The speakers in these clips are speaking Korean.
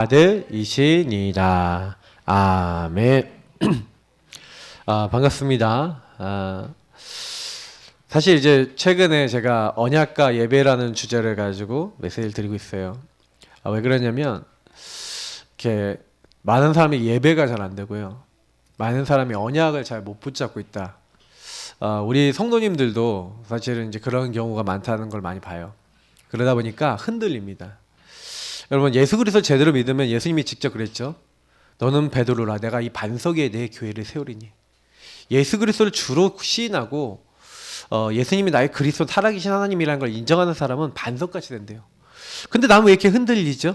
아들이시니라. 아멘. 반갑습니다. 사실 이제 최근에 제가 언약과 예배라는 주제를 가지고 메시지를 드리고 있어요. 왜 그러냐면 이렇게 많은 사람이 예배가 잘 안 되고요. 많은 사람이 언약을 잘 못 붙잡고 있다. 우리 성도님들도 사실은 이제 그런 경우가 많다는 걸 많이 봐요. 그러다 보니까 흔들립니다. 여러분, 예수 그리스도를 제대로 믿으면 예수님이 직접 그랬죠. 너는 베드로라, 내가 이 반석 위에 내 교회를 세우리니. 예수 그리스도를 주로 시인하고 예수님이 나의 그리스도 살아계신 하나님이라는 걸 인정하는 사람은 반석같이 된대요. 근데 나는 왜 이렇게 흔들리죠?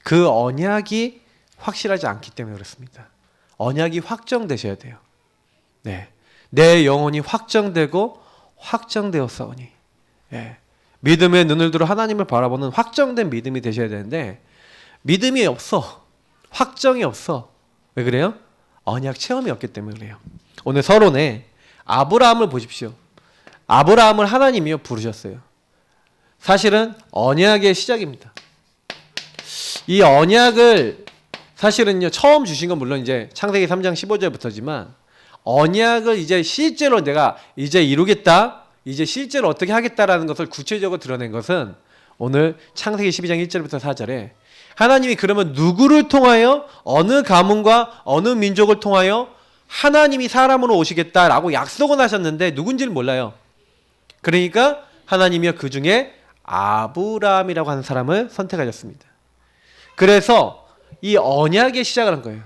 그 언약이 확실하지 않기 때문에 그렇습니다. 언약이 확정되셔야 돼요. 네, 내 영혼이 확정되고 확정되었사오니. 예. 믿음의 눈을 들어 하나님을 바라보는 확정된 믿음이 되셔야 되는데 믿음이 없어. 확정이 없어. 왜 그래요? 언약 체험이 없기 때문에 그래요. 오늘 서론에 아브라함을 보십시오. 아브라함을 하나님이요 부르셨어요. 사실은 언약의 시작입니다. 이 언약을 사실은요 처음 주신 건 물론 이제 창세기 3장 15절부터지만 언약을 이제 실제로 내가 이제 이루겠다, 이제 실제로 어떻게 하겠다라는 것을 구체적으로 드러낸 것은 오늘 창세기 12장 1절부터 4절에 하나님이 그러면 누구를 통하여 어느 가문과 어느 민족을 통하여 하나님이 사람으로 오시겠다라고 약속은 하셨는데 누군지는 몰라요. 그러니까 하나님이요 그 중에 아브라함이라고 하는 사람을 선택하셨습니다. 그래서 이 언약의 시작을 한 거예요.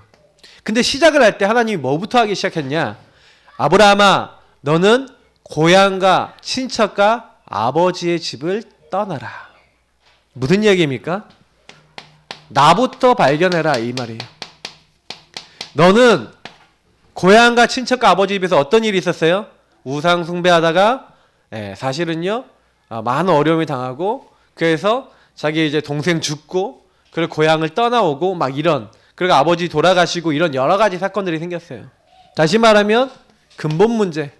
근데 시작을 할 때 하나님이 뭐부터 하기 시작했냐? 아브라함아, 너는 고향과 친척과 아버지의 집을 떠나라. 무슨 얘기입니까? 나부터 발견해라 이 말이에요. 너는 고향과 친척과 아버지 집에서 어떤 일이 있었어요? 우상 숭배하다가 사실은요 많은 어려움을 당하고 그래서 자기 이제 동생 죽고 그리고 고향을 떠나오고 막 이런, 그리고 아버지 돌아가시고 이런 여러 가지 사건들이 생겼어요. 다시 말하면 근본 문제,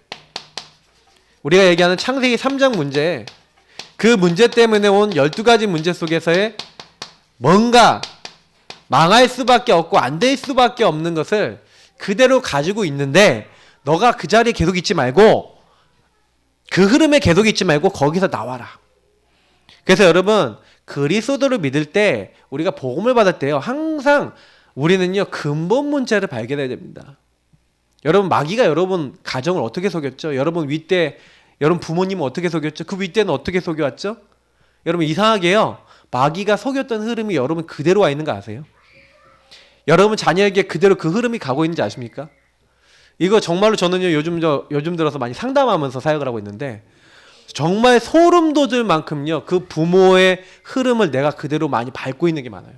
우리가 얘기하는 창세기 3장 문제, 그 문제 때문에 온 12가지 문제 속에서의 뭔가 망할 수밖에 없고 안 될 수밖에 없는 것을 그대로 가지고 있는데 너가 그 자리에 계속 있지 말고 그 흐름에 계속 있지 말고 거기서 나와라. 그래서 여러분, 그리스도를 믿을 때 우리가 복음을 받을 때요 항상 우리는요 근본 문제를 발견해야 됩니다. 여러분, 마귀가 여러분 가정을 어떻게 속였죠? 여러분 윗대, 여러분 부모님은 어떻게 속였죠? 그 윗대는 어떻게 속여왔죠? 여러분 이상하게요 마귀가 속였던 흐름이 여러분 그대로 와 있는 거 아세요? 여러분 자녀에게 그대로 그 흐름이 가고 있는지 아십니까? 이거 정말로 저는요 요즘 들어서 많이 상담하면서 사역을 하고 있는데 정말 소름 돋을 만큼요 그 부모의 흐름을 내가 그대로 많이 밟고 있는 게 많아요.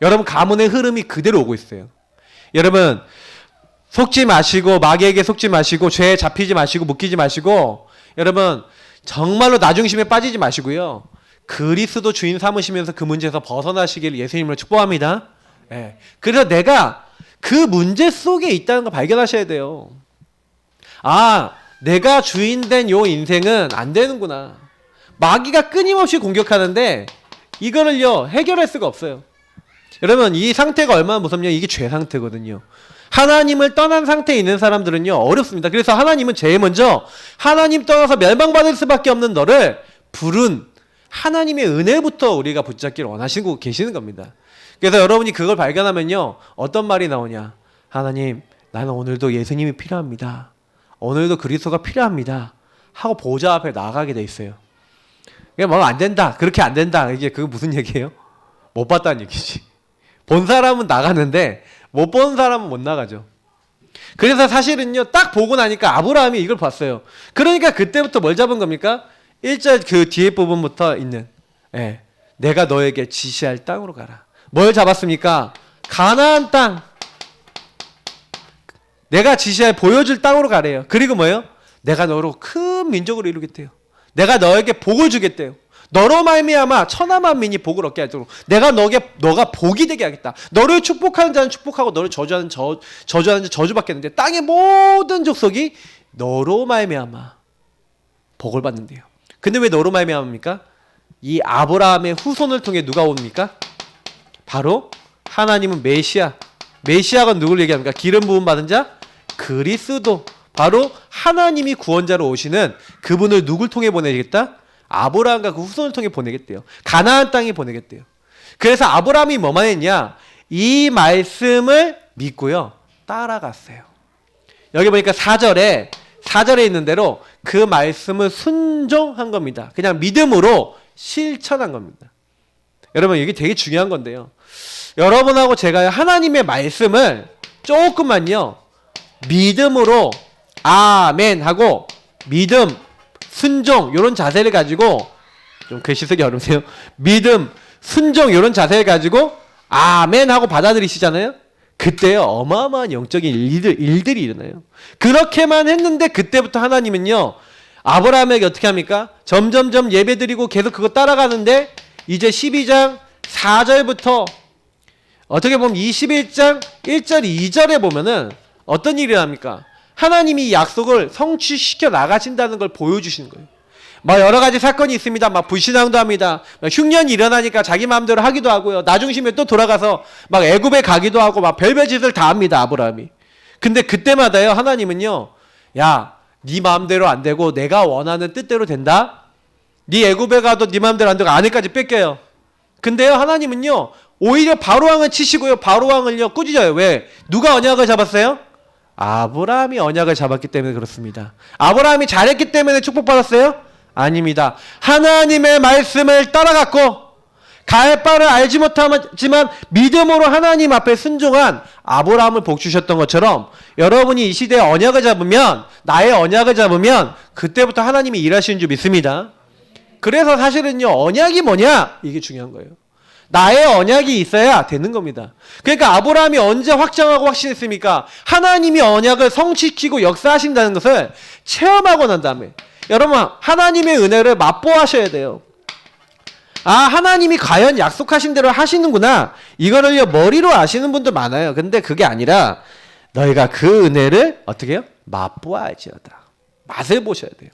여러분 가문의 흐름이 그대로 오고 있어요. 여러분 속지 마시고, 마귀에게 속지 마시고, 죄에 잡히지 마시고, 묶이지 마시고, 여러분 정말로 나중심에 빠지지 마시고요 그리스도 주인 삼으시면서 그 문제에서 벗어나시길 예수님을 축복합니다. 네. 그래서 내가 그 문제 속에 있다는 걸 발견하셔야 돼요. 아, 내가 주인된 요 인생은 안 되는구나. 마귀가 끊임없이 공격하는데 이거를요 해결할 수가 없어요. 여러분 이 상태가 얼마나 무섭냐. 이게 죄 상태거든요. 하나님을 떠난 상태에 있는 사람들은요 어렵습니다. 그래서 하나님은 제일 먼저 하나님 떠나서 멸망받을 수밖에 없는 너를 부른 하나님의 은혜부터 우리가 붙잡기를 원하시고 계시는 겁니다. 그래서 여러분이 그걸 발견하면요 어떤 말이 나오냐. 하나님, 나는 오늘도 예수님이 필요합니다. 오늘도 그리스도가 필요합니다 하고 보좌 앞에 나가게 돼 있어요. 이게 뭐 안 된다, 그렇게 안 된다, 이게 그거 무슨 얘기예요? 못 봤다는 얘기지. 본 사람은 나가는데 못 본 사람은 못 나가죠. 그래서 사실은요 딱 보고 나니까 아브라함이 이걸 봤어요. 그러니까 그때부터 뭘 잡은 겁니까? 1절 그 뒤에 부분부터 있는 내가 너에게 지시할 땅으로 가라. 뭘 잡았습니까? 가나안 땅. 내가 지시할 보여줄 땅으로 가래요. 그리고 뭐예요? 내가 너로 큰 민족으로 이루겠대요. 내가 너에게 복을 주겠대요. 너로 말미암아 천하 만민이 복을 얻게 하도록 내가 너가 복이 되게 하겠다. 너를 축복하는 자는 축복하고 너를 저주하는 저주하는 자 저주받겠는데 땅의 모든 족속이 너로 말미암아 복을 받는데요. 근데 왜 너로 말미암습니까? 이 아브라함의 후손을 통해 누가 옵니까? 바로 하나님은 메시아. 메시아가 누구를 얘기합니까? 기름 부음 받은 자? 그리스도. 바로 하나님이 구원자로 오시는 그분을 누굴 통해 보내겠다? 아브라함과 그 후손을 통해 보내겠대요. 가나안 땅에 보내겠대요. 그래서 아브라함이 뭐만 했냐? 이 말씀을 믿고요. 따라갔어요. 여기 보니까 4절에 있는 대로 그 말씀을 순종한 겁니다. 그냥 믿음으로 실천한 겁니다. 여러분 이게 되게 중요한 건데요. 여러분하고 제가 하나님의 말씀을 조금만요. 믿음으로 아멘 하고 믿음, 순종 이런 자세를 가지고 좀 글씨 쓰기 어려우세요. 믿음, 순종 이런 자세를 가지고 아멘 하고 받아들이시잖아요. 그때요 어마어마한 영적인 일들이 일어나요. 그렇게만 했는데 그때부터 하나님은요 아브라함에게 어떻게 합니까? 점점점 예배드리고 계속 그거 따라가는데 이제 12장 4절부터 어떻게 보면 21장 1절 2절에 보면은 어떤 일이 일어납니까? 하나님이 약속을 성취시켜 나가신다는 걸 보여주시는 거예요. 막 여러 가지 사건이 있습니다. 막 불신앙도 합니다. 막 흉년이 일어나니까 자기 마음대로 하기도 하고요. 나중심에 또 돌아가서 막 애굽에 가기도 하고 막 별별 짓을 다 합니다. 아브라함이. 근데 그때마다요 하나님은요, 야, 네 마음대로 안 되고 내가 원하는 뜻대로 된다. 네 애굽에 가도 네 마음대로 안 되고 아내까지 뺏겨요. 근데요 하나님은요 오히려 바로왕을 치시고요. 바로왕을요 꾸짖어요. 왜? 누가 언약을 잡았어요? 아브라함이 언약을 잡았기 때문에 그렇습니다. 아브라함이 잘했기 때문에 축복받았어요? 아닙니다. 하나님의 말씀을 따라갔고 가할 바를 알지 못하지만 믿음으로 하나님 앞에 순종한 아브라함을 복 주셨던 것처럼 여러분이 이 시대에 언약을 잡으면, 나의 언약을 잡으면 그때부터 하나님이 일하시는 줄 믿습니다. 그래서 사실은요 언약이 뭐냐 이게 중요한 거예요. 나의 언약이 있어야 되는 겁니다. 그러니까 아브라함이 언제 확정하고 확신했습니까? 하나님이 언약을 성취시키고 역사하신다는 것을 체험하고 난 다음에, 여러분 하나님의 은혜를 맛보아셔야 돼요. 아, 하나님이 과연 약속하신 대로 하시는구나, 이거를요 머리로 아시는 분도 많아요. 근데 그게 아니라 너희가 그 은혜를 어떻게 해요? 맛보아야지어다. 맛을 보셔야 돼요.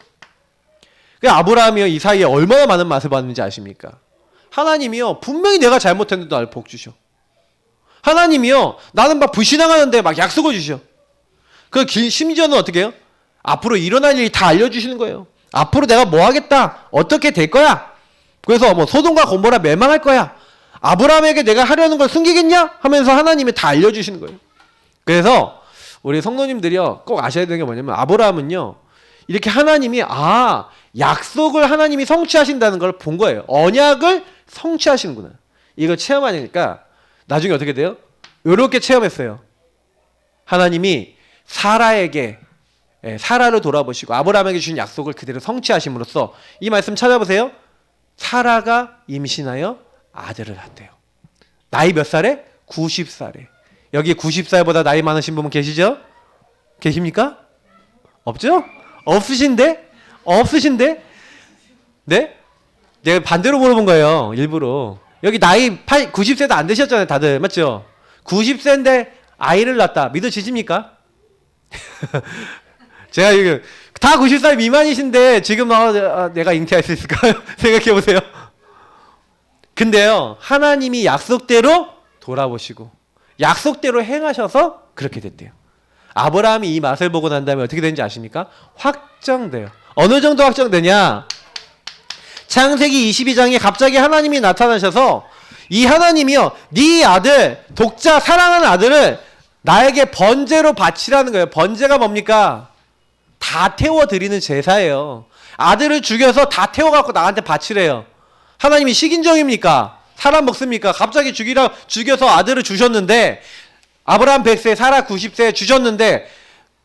아브라함이요 이 사이에 얼마나 많은 맛을 봤는지 아십니까? 하나님이요 분명히 내가 잘못했는데 나를 복 주셔. 하나님이요 나는 막 불신앙하는데 막 약속을 주셔. 심지어는 어떻게 해요? 앞으로 일어날 일이 다 알려주시는 거예요. 앞으로 내가 뭐 하겠다, 어떻게 될 거야, 그래서 뭐 소돔과 고모라 멸망할 거야, 아브라함에게 내가 하려는 걸 숨기겠냐 하면서 하나님이 다 알려주시는 거예요. 그래서 우리 성도님들이요 꼭 아셔야 되는 게 뭐냐면, 아브라함은요 이렇게 하나님이 약속을 하나님이 성취하신다는 걸 본 거예요. 언약을 성취하시는구나, 이걸 체험하니까 나중에 어떻게 돼요? 이렇게 체험했어요. 하나님이 사라에게, 사라를 돌아보시고 아브라함에게 주신 약속을 그대로 성취하심으로써, 이 말씀 찾아보세요. 사라가 임신하여 아들을 낳았대요. 나이 몇 살에? 90살에. 여기 90살보다 나이 많으신 분 계시죠? 계십니까? 없죠? 없으신데? 네? 내가 반대로 물어본 거예요. 일부러. 여기 나이 90세도 안 되셨잖아요. 다들. 맞죠? 90세인데 아이를 낳았다. 믿어지십니까? 제가 이거 다 90살 미만이신데 지금 내가 잉태할 수 있을까요? 생각해 보세요. 근데요 하나님이 약속대로 돌아보시고 약속대로 행하셔서 그렇게 됐대요. 아브라함이 이 맛을 보고 난 다음에 어떻게 되는지 아십니까? 확정돼요. 어느 정도 확정되냐? 창세기 22장에 갑자기 하나님이 나타나셔서, 이 하나님이요 네 아들, 독자 사랑하는 아들을 나에게 번제로 바치라는 거예요. 번제가 뭡니까? 다 태워드리는 제사예요. 아들을 죽여서 다 태워갖고 나한테 바치래요. 하나님이 식인종입니까? 사람 먹습니까? 갑자기 죽여서 아들을 주셨는데, 아브라함 100세, 사라 90세 주셨는데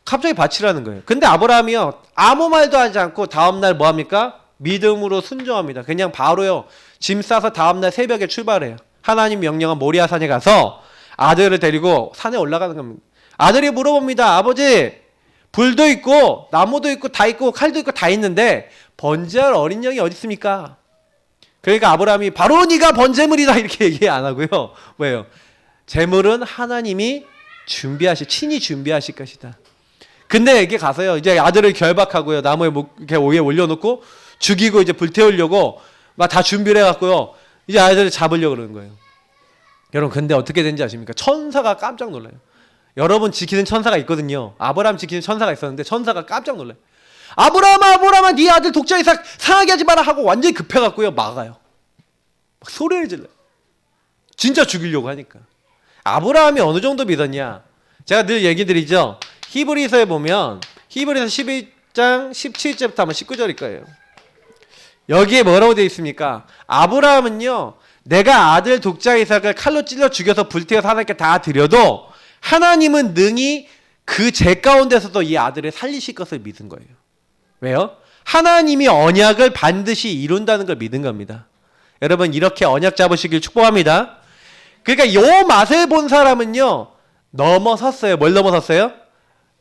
갑자기 바치라는 거예요. 근데 아브라함이요 아무 말도 하지 않고 다음날 뭐 합니까? 믿음으로 순종합니다. 그냥 바로요 짐 싸서 다음날 새벽에 출발해요. 하나님 명령한 모리아산에 가서 아들을 데리고 산에 올라가는 겁니다. 아들이 물어봅니다. 아버지, 불도 있고 나무도 있고 다 있고 칼도 있고 다 있는데 번제할 어린 양이 어디 있습니까? 그러니까 아브라함이 바로 네가 번제물이다 이렇게 얘기 안 하고요. 왜요? 제물은 하나님이 친히 준비하실 것이다. 근데 이게 가서요 이제 아들을 결박하고요 나무에 이렇게 위에 올려놓고 죽이고 이제 불태우려고 막 다 준비를 해갖고요 이제 아들을 잡으려고 그러는 거예요. 여러분 근데 어떻게 된지 아십니까? 천사가 깜짝 놀라요. 여러분 지키는 천사가 있거든요. 아브라함 지키는 천사가 있었는데 천사가 깜짝 놀라요. 아브라함아 네 아들 독자 이삭 상하게 하지 마라 하고 완전히 급해갖고요 막아요. 막 소리를 질러요. 진짜 죽이려고 하니까. 아브라함이 어느 정도 믿었냐? 제가 늘 얘기 드리죠. 히브리서에 보면 히브리서 11장 17절부터 아마 19절일 거예요. 여기에 뭐라고 되어 있습니까? 아브라함은요 내가 아들 독자 이삭을 칼로 찔러 죽여서 불태워서 하나님께 다 드려도 하나님은 능히 그 죄 가운데서도 이 아들을 살리실 것을 믿은 거예요. 왜요? 하나님이 언약을 반드시 이룬다는 걸 믿은 겁니다. 여러분 이렇게 언약 잡으시길 축복합니다. 그러니까 요 맛을 본 사람은요 넘어섰어요. 뭘 넘어섰어요?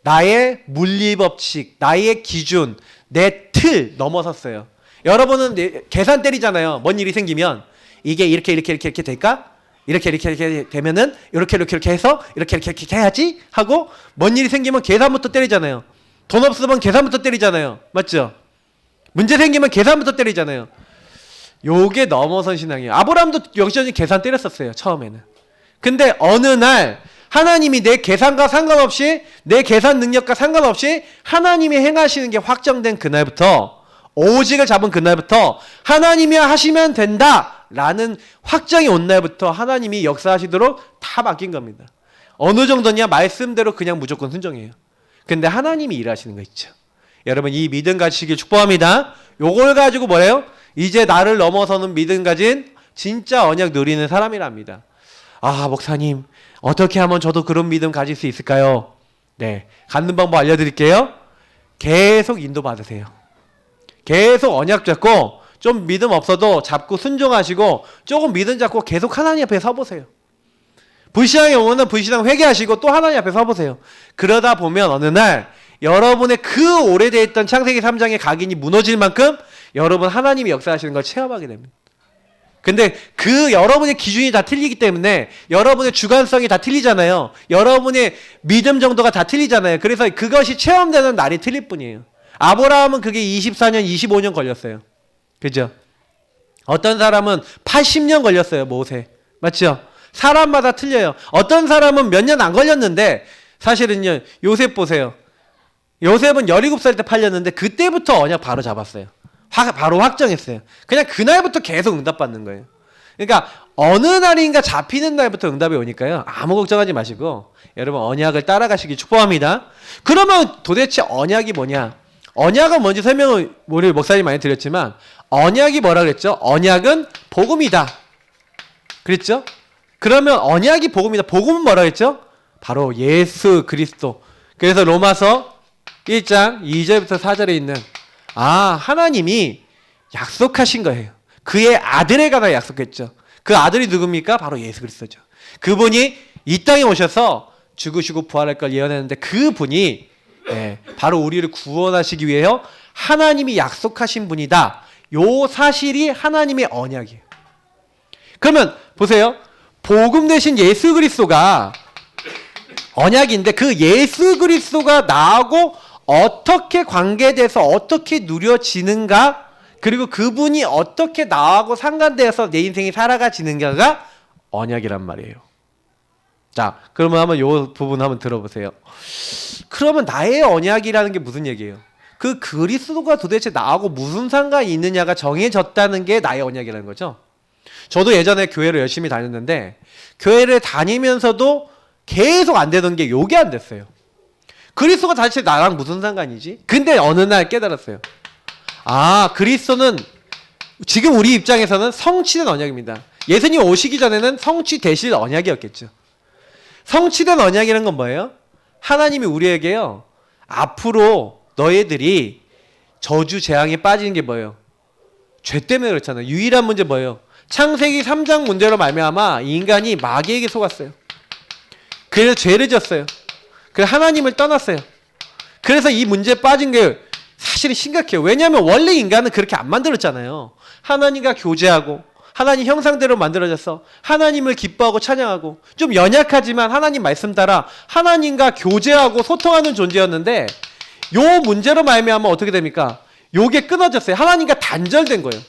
나의 물리법칙, 나의 기준, 내 틀 넘어섰어요. 여러분은 계산 때리잖아요. 뭔 일이 생기면 이게 이렇게 될까? 이렇게 되면은 이렇게 해서 이렇게 해야지 하고 뭔 일이 생기면 계산부터 때리잖아요. 돈 없으면 계산부터 때리잖아요. 맞죠? 문제 생기면 계산부터 때리잖아요. 요게 넘어선 신앙이에요. 아브라함도 역시 계산 때렸었어요. 처음에는. 근데 어느 날 하나님이 내 계산과 상관없이 내 계산 능력과 상관없이 하나님이 행하시는 게 확정된 그날부터 오직을 잡은 그날부터 하나님이 하시면 된다라는 확정이 온 날부터 하나님이 역사하시도록 다 맡긴 겁니다. 어느 정도냐? 말씀대로 그냥 무조건 순종해요. 근데 하나님이 일하시는 거 있죠. 여러분 이 믿음 가지시길 축복합니다. 요걸 가지고 뭐래요? 이제 나를 넘어서는 믿음 가진 진짜 언약 누리는 사람이랍니다. 아 목사님 어떻게 하면 저도 그런 믿음 가질 수 있을까요? 네, 갖는 방법 알려드릴게요. 계속 인도 받으세요. 계속 언약 잡고 좀 믿음 없어도 잡고 순종하시고 조금 믿음 잡고 계속 하나님 앞에 서보세요. 불신앙에 오면 불신앙 회개하시고 또 하나님 앞에 서보세요. 그러다 보면 어느 날 여러분의 그 오래되어 있던 창세기 3장의 각인이 무너질 만큼 여러분 하나님이 역사하시는 걸 체험하게 됩니다. 근데 그 여러분의 기준이 다 틀리기 때문에 여러분의 주관성이 다 틀리잖아요. 여러분의 믿음 정도가 다 틀리잖아요. 그래서 그것이 체험되는 날이 틀릴 뿐이에요. 아브라함은 그게 24년, 25년 걸렸어요. 그죠? 어떤 사람은 80년 걸렸어요. 모세. 맞죠? 사람마다 틀려요. 어떤 사람은 몇 년 안 걸렸는데 사실은요. 요셉 보세요. 요셉은 17살 때 팔렸는데 그때부터 언약 바로 잡았어요. 바로 확정했어요. 그냥 그날부터 계속 응답받는 거예요. 그러니까 어느 날인가 잡히는 날부터 응답이 오니까요. 아무 걱정하지 마시고 여러분 언약을 따라가시길 축복합니다. 그러면 도대체 언약이 뭐냐? 언약은 뭔지 설명을 우리 목사님 많이 드렸지만 언약이 뭐라 그랬죠? 언약은 복음이다. 그랬죠? 그러면 언약이 복음이다. 복음은 뭐라 그랬죠? 바로 예수 그리스도. 그래서 로마서 1장 2절부터 4절에 있는 하나님이 약속하신 거예요. 그의 아들에 관하여 약속했죠. 그 아들이 누굽니까? 바로 예수 그리스도죠. 그분이 이 땅에 오셔서 죽으시고 부활할 걸 예언했는데 그분이 바로 우리를 구원하시기 위해서 하나님이 약속하신 분이다. 요 사실이 하나님의 언약이에요. 그러면 보세요. 복음 대신 예수 그리스도가 언약인데 그 예수 그리스도가 나하고 어떻게 관계돼서 어떻게 누려지는가 그리고 그분이 어떻게 나하고 상관되어서 내 인생이 살아가지는가가 언약이란 말이에요. 자, 그러면 한번 이 부분 한번 들어보세요. 그러면 나의 언약이라는 게 무슨 얘기예요? 그 그리스도가 도대체 나하고 무슨 상관이 있느냐가 정해졌다는 게 나의 언약이라는 거죠. 저도 예전에 교회를 열심히 다녔는데 교회를 다니면서도 계속 안 되던 게 요게 안 됐어요. 그리스도가 도대체 나랑 무슨 상관이지? 근데 어느 날 깨달았어요. 그리스도는 지금 우리 입장에서는 성취된 언약입니다. 예수님 오시기 전에는 성취되실 언약이었겠죠. 성취된 언약이라는 건 뭐예요? 하나님이 우리에게요. 앞으로 너희들이 저주 재앙에 빠지는 게 뭐예요? 죄 때문에 그렇잖아요. 유일한 문제 뭐예요? 창세기 3장 문제로 말미암아 인간이 마귀에게 속았어요. 그래서 죄를 지었어요. 그래서 하나님을 떠났어요. 그래서 이 문제에 빠진 게 사실은 심각해요. 왜냐하면 원래 인간은 그렇게 안 만들었잖아요. 하나님과 교제하고 하나님 형상대로 만들어져서 하나님을 기뻐하고 찬양하고 좀 연약하지만 하나님 말씀 따라 하나님과 교제하고 소통하는 존재였는데 요 문제로 말미암아 어떻게 됩니까? 요게 끊어졌어요. 하나님과 단절된 거예요.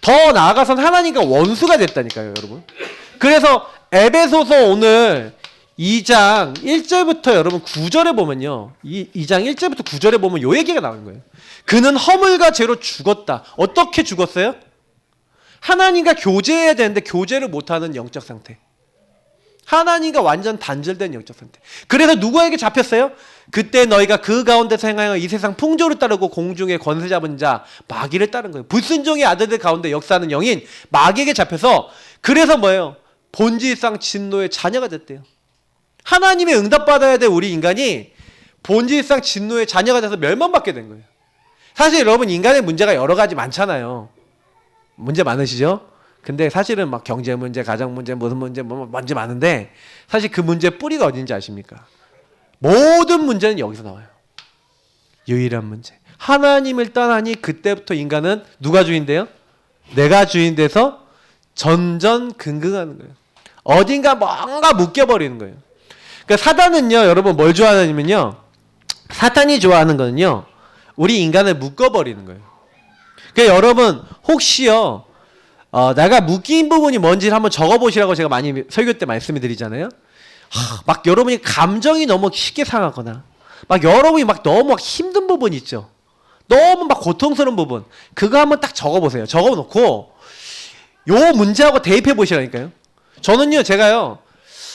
더 나아가서는 하나님과 원수가 됐다니까요, 여러분. 그래서 에베소서 오늘 2장 1절부터 여러분 9절에 보면요. 2장 1절부터 9절에 보면 요 얘기가 나오는 거예요. 그는 허물과 죄로 죽었다. 어떻게 죽었어요? 하나님과 교제해야 되는데 교제를 못하는 영적 상태. 하나님과 완전 단절된 영적 상태. 그래서 누구에게 잡혔어요? 그때 너희가 그 가운데서 행하여 이 세상 풍조를 따르고 공중의 권세 잡은 자 마귀를 따른 거예요. 불순종의 아들들 가운데 역사하는 영인 마귀에게 잡혀서 그래서 뭐예요? 본질상 진노의 자녀가 됐대요. 하나님의 응답받아야 될 우리 인간이 본질상 진노의 자녀가 돼서 멸망받게 된 거예요. 사실 여러분 인간의 문제가 여러 가지 많잖아요. 문제 많으시죠? 근데 사실은 막 경제 문제, 가정 문제, 무슨 문제, 문제 많은데 사실 그 문제 뿌리가 어딘지 아십니까? 모든 문제는 여기서 나와요. 유일한 문제. 하나님을 떠나니 그때부터 인간은 누가 주인돼요? 내가 주인 돼서 전전긍긍하는 거예요. 어딘가 뭔가 묶여버리는 거예요. 그러니까 사단은요, 여러분 뭘 좋아하냐면요, 사탄이 좋아하는 거는요, 우리 인간을 묶어버리는 거예요. 그러니까 여러분 혹시요, 내가 묶인 부분이 뭔지를 한번 적어보시라고 제가 많이 설교 때 말씀을 드리잖아요. 막 여러분이 감정이 너무 쉽게 상하거나, 막 여러분이 막 너무 막 힘든 부분 있죠. 너무 막 고통스러운 부분, 그거 한번 딱 적어보세요. 적어놓고 요 문제하고 대입해 보시라니까요. 저는요, 제가요,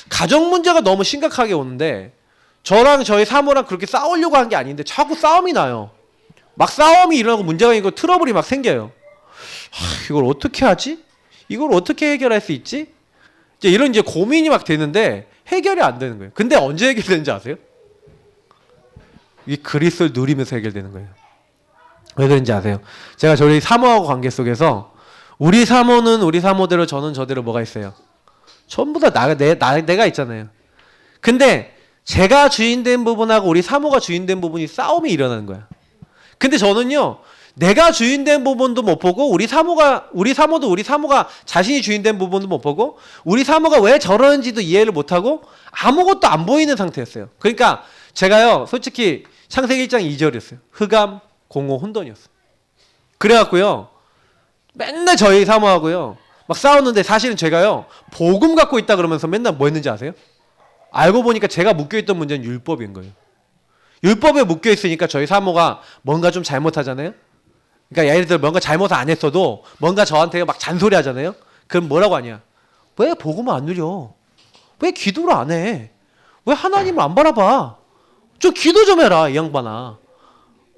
가정 문제가 너무 심각하게 오는데 저랑 저희 사모랑 그렇게 싸우려고 한 게 아닌데 자꾸 싸움이 나요. 막 싸움이 일어나고 문제가 있고 트러블이 막 생겨요. 이걸 어떻게 하지? 이걸 어떻게 해결할 수 있지? 이런 고민이 막 되는데 해결이 안 되는 거예요. 근데 언제 해결되는지 아세요? 이 그리스도를 누리면서 해결되는 거예요. 왜 그런지 아세요? 제가 저희 사모하고 관계 속에서 우리 사모는 우리 사모대로 저는 저대로 뭐가 있어요? 전부 다 내가 있잖아요. 근데 제가 주인된 부분하고 우리 사모가 주인된 부분이 싸움이 일어나는 거야. 근데 저는요, 내가 주인된 부분도 못 보고 우리 사모도 우리 사모가 자신이 주인된 부분도 못 보고 우리 사모가 왜 저러는지도 이해를 못하고 아무것도 안 보이는 상태였어요. 그러니까 제가요, 솔직히 창세기 1장 2절이었어요. 흑암, 공허, 혼돈이었어요. 그래갖고요, 맨날 저희 사모하고요 막 싸웠는데 사실은 제가요 복음 갖고 있다 그러면서 맨날 뭐 했는지 아세요? 알고 보니까 제가 묶여있던 문제는 율법인 거예요. 율법에 묶여있으니까 저희 사모가 뭔가 좀 잘못하잖아요. 그러니까 예를 들어 뭔가 잘못을 안 했어도 뭔가 저한테 막 잔소리 하잖아요. 그럼 뭐라고 하냐? 왜 복음을 안 누려? 왜 기도를 안 해? 왜 하나님을 안 바라봐? 좀 기도 좀 해라 이 양반아.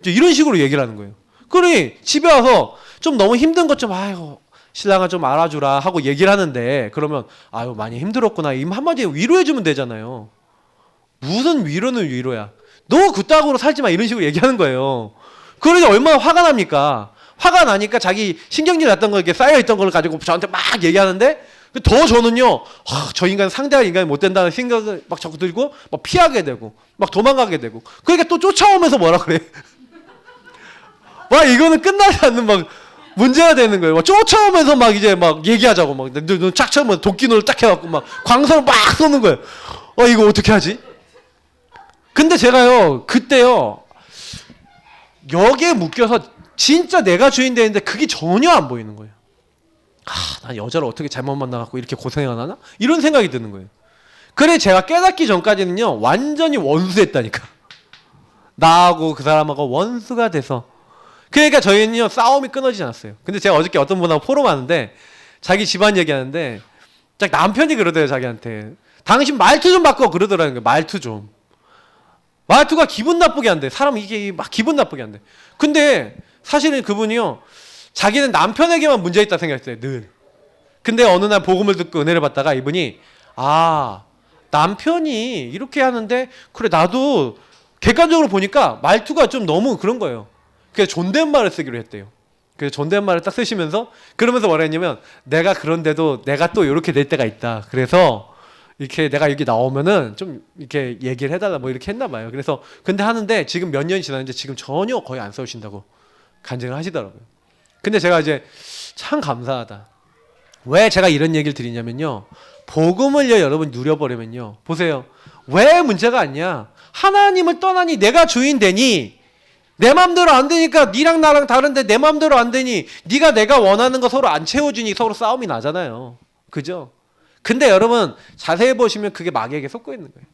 이런 식으로 얘기를 하는 거예요. 그러니 집에 와서 좀 너무 힘든 것 좀 아이고 신랑아 좀 알아주라 하고 얘기를 하는데 그러면 아유 많이 힘들었구나 이 한마디에 위로해주면 되잖아요. 무슨 위로는 위로야. 너 그따구로 살지 마 이런 식으로 얘기하는 거예요. 그러니 얼마나 화가 납니까? 화가 나니까 자기 신경질 났던 거 이렇게 쌓여있던 걸 가지고 저한테 막 얘기하는데 더 저는요 저 인간 상대할 인간이 못 된다는 생각을 막 자꾸 들고 막 피하게 되고 막 도망가게 되고 그러니까 또 쫓아오면서 뭐라 그래. 와 이거는 끝나지 않는 막 문제가 되는 거예요. 막 쫓아오면서 막 이제 막 얘기하자고 막 눈 쫙 쳐면 도끼눈을 딱 해갖고 막 광선을 막 쏘는 거예요. 이거 어떻게 하지? 근데 제가요 그때요 여기에 묶여서 진짜 내가 주인 되는데 그게 전혀 안 보이는 거예요. 난 여자를 어떻게 잘못 만나갖고 이렇게 고생하나? 이런 생각이 드는 거예요. 그래 제가 깨닫기 전까지는요 완전히 원수했다니까. 나하고 그 사람하고 원수가 돼서 그러니까 저희는요 싸움이 끊어지지 않았어요. 근데 제가 어저께 어떤 분하고 포럼하는데 자기 집안 얘기하는데 남편이 그러대요 자기한테. 당신 말투 좀 바꿔 그러더라는 거예요. 말투 좀. 말투가 기분 나쁘게 한대. 사람 이게 막 기분 나쁘게 한대. 근데 사실은 그분이요 자기는 남편에게만 문제 있다 생각했어요 늘. 근데 어느 날 복음을 듣고 은혜를 받다가 이분이 남편이 이렇게 하는데 그래 나도 객관적으로 보니까 말투가 좀 너무 그런 거예요. 그래서 존댓말을 쓰기로 했대요. 그래서 존댓말을 딱 쓰시면서 그러면서 뭐라 했냐면 내가 그런데도 내가 또 이렇게 될 때가 있다. 그래서 이렇게 내가 여기 나오면은 좀 이렇게 얘기를 해달라 뭐 이렇게 했나 봐요. 그래서 근데 하는데 지금 몇 년이 지났는데 지금 전혀 거의 안 싸우신다고 간증을 하시더라고요. 근데 제가 이제 참 감사하다. 왜 제가 이런 얘기를 드리냐면요. 복음을요 여러분 누려버리면요. 보세요. 왜 문제가 아니야? 하나님을 떠나니 내가 주인 되니 내 맘대로 안 되니까 니랑 나랑 다른데 내 맘대로 안 되니 네가 내가 원하는 거 서로 안 채워주니 서로 싸움이 나잖아요. 그죠? 근데 여러분 자세히 보시면 그게 마귀에게 속고 있는 거예요.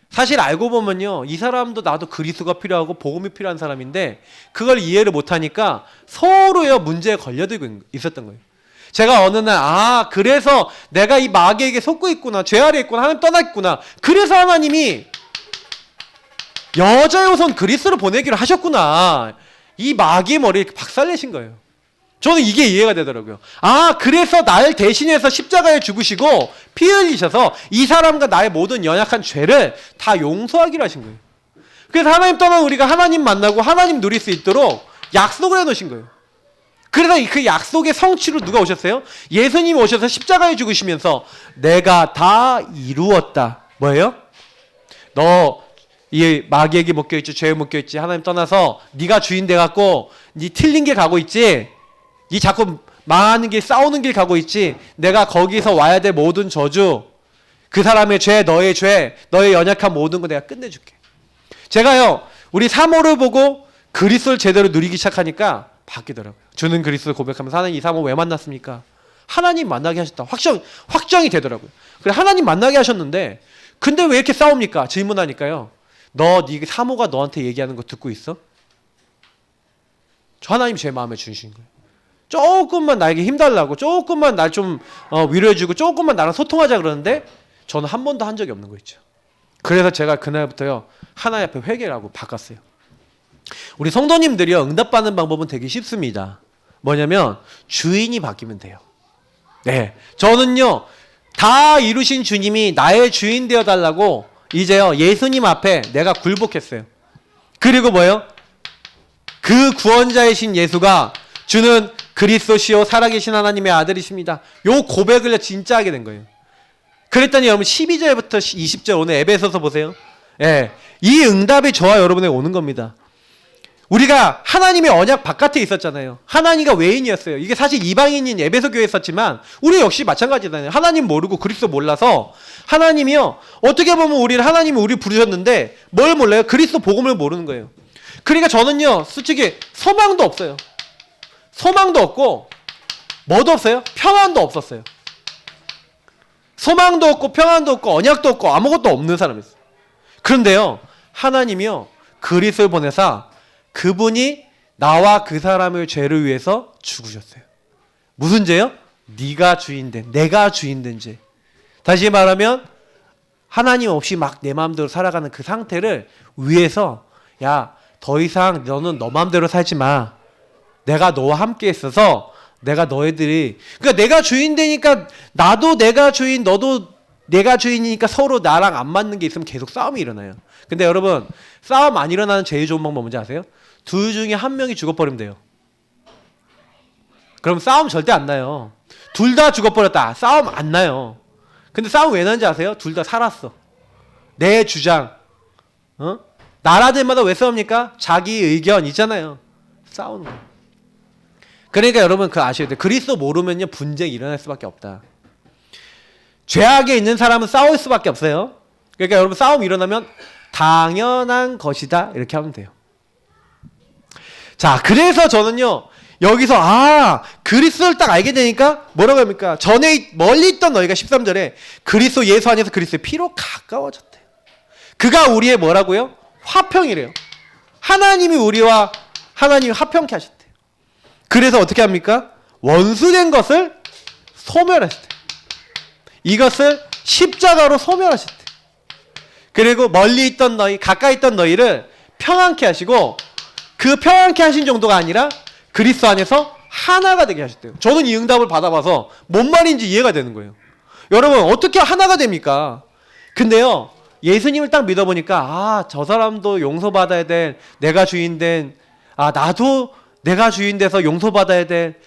사실 알고 보면요, 이 사람도 나도 그리스도가 필요하고 복음이 필요한 사람인데 그걸 이해를 못하니까 서로요 문제에 걸려들고 있었던 거예요. 제가 어느 날 그래서 내가 이 마귀에게 속고 있구나, 죄 아래 있구나, 하나님 떠났구나, 그래서 하나님이 여자의 후손 그리스도를 보내기로 하셨구나, 이 마귀의 머리를 박살내신 거예요. 저는 이게 이해가 되더라고요. 그래서 날 대신해서 십자가에 죽으시고 피 흘리셔서 이 사람과 나의 모든 연약한 죄를 다 용서하기로 하신 거예요. 그래서 하나님 떠난 우리가 하나님 만나고 하나님 누릴 수 있도록 약속을 해놓으신 거예요. 그래서 그 약속의 성취로 누가 오셨어요? 예수님이 오셔서 십자가에 죽으시면서 내가 다 이루었다. 뭐예요? 너 이 마귀에게 묶여있지, 죄에 묶여있지, 하나님 떠나서 네가 주인 돼갖고 네 틀린 길 가고 있지, 네 자꾸 망하는 길, 싸우는 길 가고 있지, 내가 거기서 와야 될 모든 저주, 그 사람의 죄, 너의 연약한 모든 거 내가 끝내줄게. 제가요 우리 사모를 보고 그리스도를 제대로 누리기 시작하니까 바뀌더라고요. 주는 그리스도를 고백하면서 하나님 이 사모 왜 만났습니까? 하나님 만나게 하셨다. 확정이 되더라고요. 그래, 하나님 만나게 하셨는데 근데 왜 이렇게 싸웁니까? 질문하니까요, 네 사모가 너한테 얘기하는 거 듣고 있어? 저 하나님 제 마음에 주신 거예요. 조금만 나에게 힘달라고, 조금만 날 좀 위로해주고, 조금만 나랑 소통하자 그러는데 저는 한 번도 한 적이 없는 거 있죠. 그래서 제가 그날부터요 하나님 앞에 회개를 하고 바꿨어요. 우리 성도님들이요 응답받는 방법은 되게 쉽습니다. 뭐냐면 주인이 바뀌면 돼요. 네, 저는요 다 이루신 주님이 나의 주인 되어달라고 이제요 예수님 앞에 내가 굴복했어요. 그리고 뭐예요? 그 구원자이신 예수가 주는 그리스도시요 살아계신 하나님의 아들이십니다. 요 고백을 진짜 하게 된 거예요. 그랬더니 여러분 12절부터 20절 오늘 에베소서 보세요. 예, 이 응답이 저와 여러분에게 오는 겁니다. 우리가 하나님의 언약 바깥에 있었잖아요. 하나님과 외인이었어요. 이게 사실 이방인인 에베소 교회에 있었지만 우리 역시 마찬가지잖아요. 하나님 모르고 그리스도 몰라서 하나님이요 어떻게 보면 하나님이 우리 부르셨는데 뭘 몰라요? 그리스도 복음을 모르는 거예요. 그러니까 저는요 솔직히 소망도 없어요. 소망도 없고 뭐도 없어요? 평안도 없었어요. 소망도 없고 평안도 없고 언약도 없고 아무것도 없는 사람이었어요. 그런데요 하나님이요 그리스도를 보내사 그분이 나와 그 사람의 죄를 위해서 죽으셨어요. 무슨 죄요? 네가 주인된, 내가 주인된 죄. 다시 말하면 하나님 없이 막 내 마음대로 살아가는 그 상태를 위해서, 야, 더 이상 너는 너 마음대로 살지 마. 내가 너와 함께 있어서 내가 너희들이, 그러니까 내가 주인 되니까 나도 내가 주인, 너도 내가 주인이니까 서로 나랑 안 맞는 게 있으면 계속 싸움이 일어나요. 근데 여러분 싸움 안 일어나는 제일 좋은 방법 뭔지 아세요? 둘 중에 한 명이 죽어버리면 돼요. 그럼 싸움 절대 안 나요. 둘 다 죽어버렸다. 싸움 안 나요. 근데 싸움 왜 나는지 아세요? 둘 다 살았어. 내 주장. 나라들마다 왜 싸웁니까? 자기 의견 있잖아요. 싸우는 거예요. 그러니까 여러분 그거 아셔야 돼요. 그리스도 모르면요 분쟁이 일어날 수밖에 없다. 죄악에 있는 사람은 싸울 수밖에 없어요. 그러니까 여러분 싸움 일어나면 당연한 것이다 이렇게 하면 돼요. 자, 그래서 저는요 여기서 그리스도를 딱 알게 되니까 뭐라고 합니까? 전에 멀리 있던 너희가 13절에 그리스도 예수 안에서 그리스도의 피로 가까워졌대요. 그가 우리의 뭐라고요? 화평이래요. 하나님이 우리와 하나님이 화평케 하셨대요. 그래서 어떻게 합니까? 원수된 것을 소멸하셨대요. 이것을 십자가로 소멸하셨대요. 그리고 멀리 있던 너희, 가까이 있던 너희를 평안케 하시고, 그 평안케 하신 정도가 아니라 그리스도 안에서 하나가 되게 하셨대요. 저는 이 응답을 받아봐서 뭔 말인지 이해가 되는 거예요. 여러분 어떻게 하나가 됩니까? 근데요 예수님을 딱 믿어보니까 저 사람도 용서받아야 될, 내가 주인된, 나도 내가 주인 돼서 용서받아야 될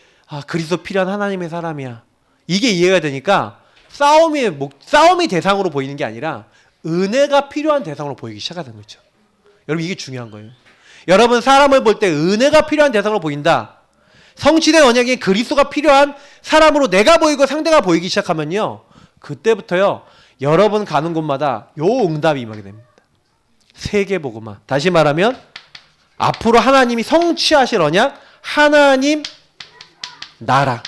그리스도 필요한 하나님의 사람이야. 이게 이해가 되니까 싸움이 대상으로 보이는 게 아니라 은혜가 필요한 대상으로 보이기 시작하는 거죠. 여러분 이게 중요한 거예요. 여러분 사람을 볼 때 은혜가 필요한 대상으로 보인다. 성취된 언약에 그리스도가 필요한 사람으로 내가 보이고 상대가 보이기 시작하면요 그때부터요 여러분 가는 곳마다 요 응답이 임하게 됩니다. 세계복음화. 다시 말하면 앞으로 하나님이 성취하실 언약, 하나님 나라.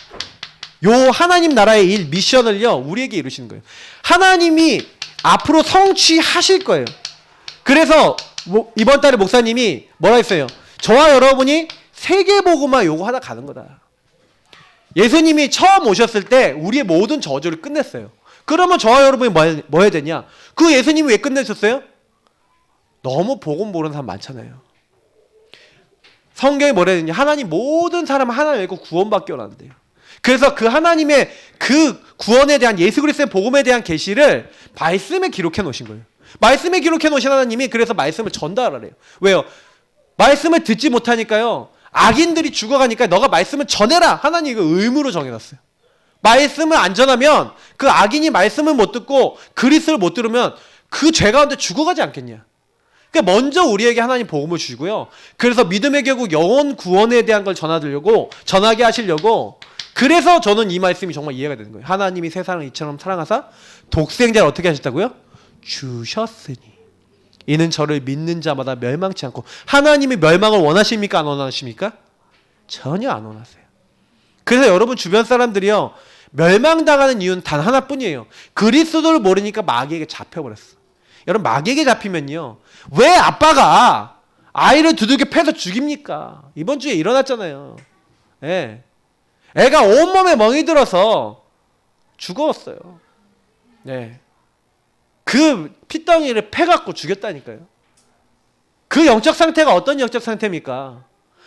요 하나님 나라의 일, 미션을요, 우리에게 이루시는 거예요. 하나님이 앞으로 성취하실 거예요. 그래서 이번 달에 목사님이 뭐라 했어요? 저와 여러분이 세계복음화 요거 하다 가는 거다. 예수님이 처음 오셨을 때 우리의 모든 저주를 끝냈어요. 그러면 저와 여러분이 뭐 해야 되냐? 그 예수님이 왜 끝내셨어요? 너무 복음 모르는 사람 많잖아요. 성경이 뭐라 했느냐? 하나님 모든 사람 하나님 알고 구원받기 원한대요. 그래서 그 하나님의 그 구원에 대한 예수 그리스도의 복음에 대한 계시를 말씀에 기록해 놓으신 거예요. 말씀에 기록해 놓으신 하나님이 그래서 말씀을 전달하래요. 왜요? 말씀을 듣지 못하니까요. 악인들이 죽어가니까 너가 말씀을 전해라. 하나님이 이거 의무로 정해놨어요. 말씀을 안 전하면 그 악인이 말씀을 못 듣고 그리스도를 못 들으면 그 죄 가운데 죽어가지 않겠냐. 그러니까 먼저 우리에게 하나님 복음을 주시고요. 그래서 믿음의 결국 영혼 구원에 대한 걸 전하게 하시려고 그래서 저는 이 말씀이 정말 이해가 되는 거예요. 하나님이 세상을 이처럼 사랑하사 독생자를 어떻게 하셨다고요? 주셨으니 이는 저를 믿는 자마다 멸망치 않고. 하나님이 멸망을 원하십니까? 안 원하십니까? 전혀 안 원하세요. 그래서 여러분 주변 사람들이요, 멸망당하는 이유는 단 하나뿐이에요. 그리스도를 모르니까 마귀에게 잡혀버렸어. 여러분 마귀에게 잡히면요, 왜 아빠가 아이를 두들겨 패서 죽입니까? 이번 주에 일어났잖아요. 예. 애가 온몸에 멍이 들어서 죽었어요. 네. 그 핏덩이를 패갖고 죽였다니까요. 그 영적 상태가 어떤 영적 상태입니까?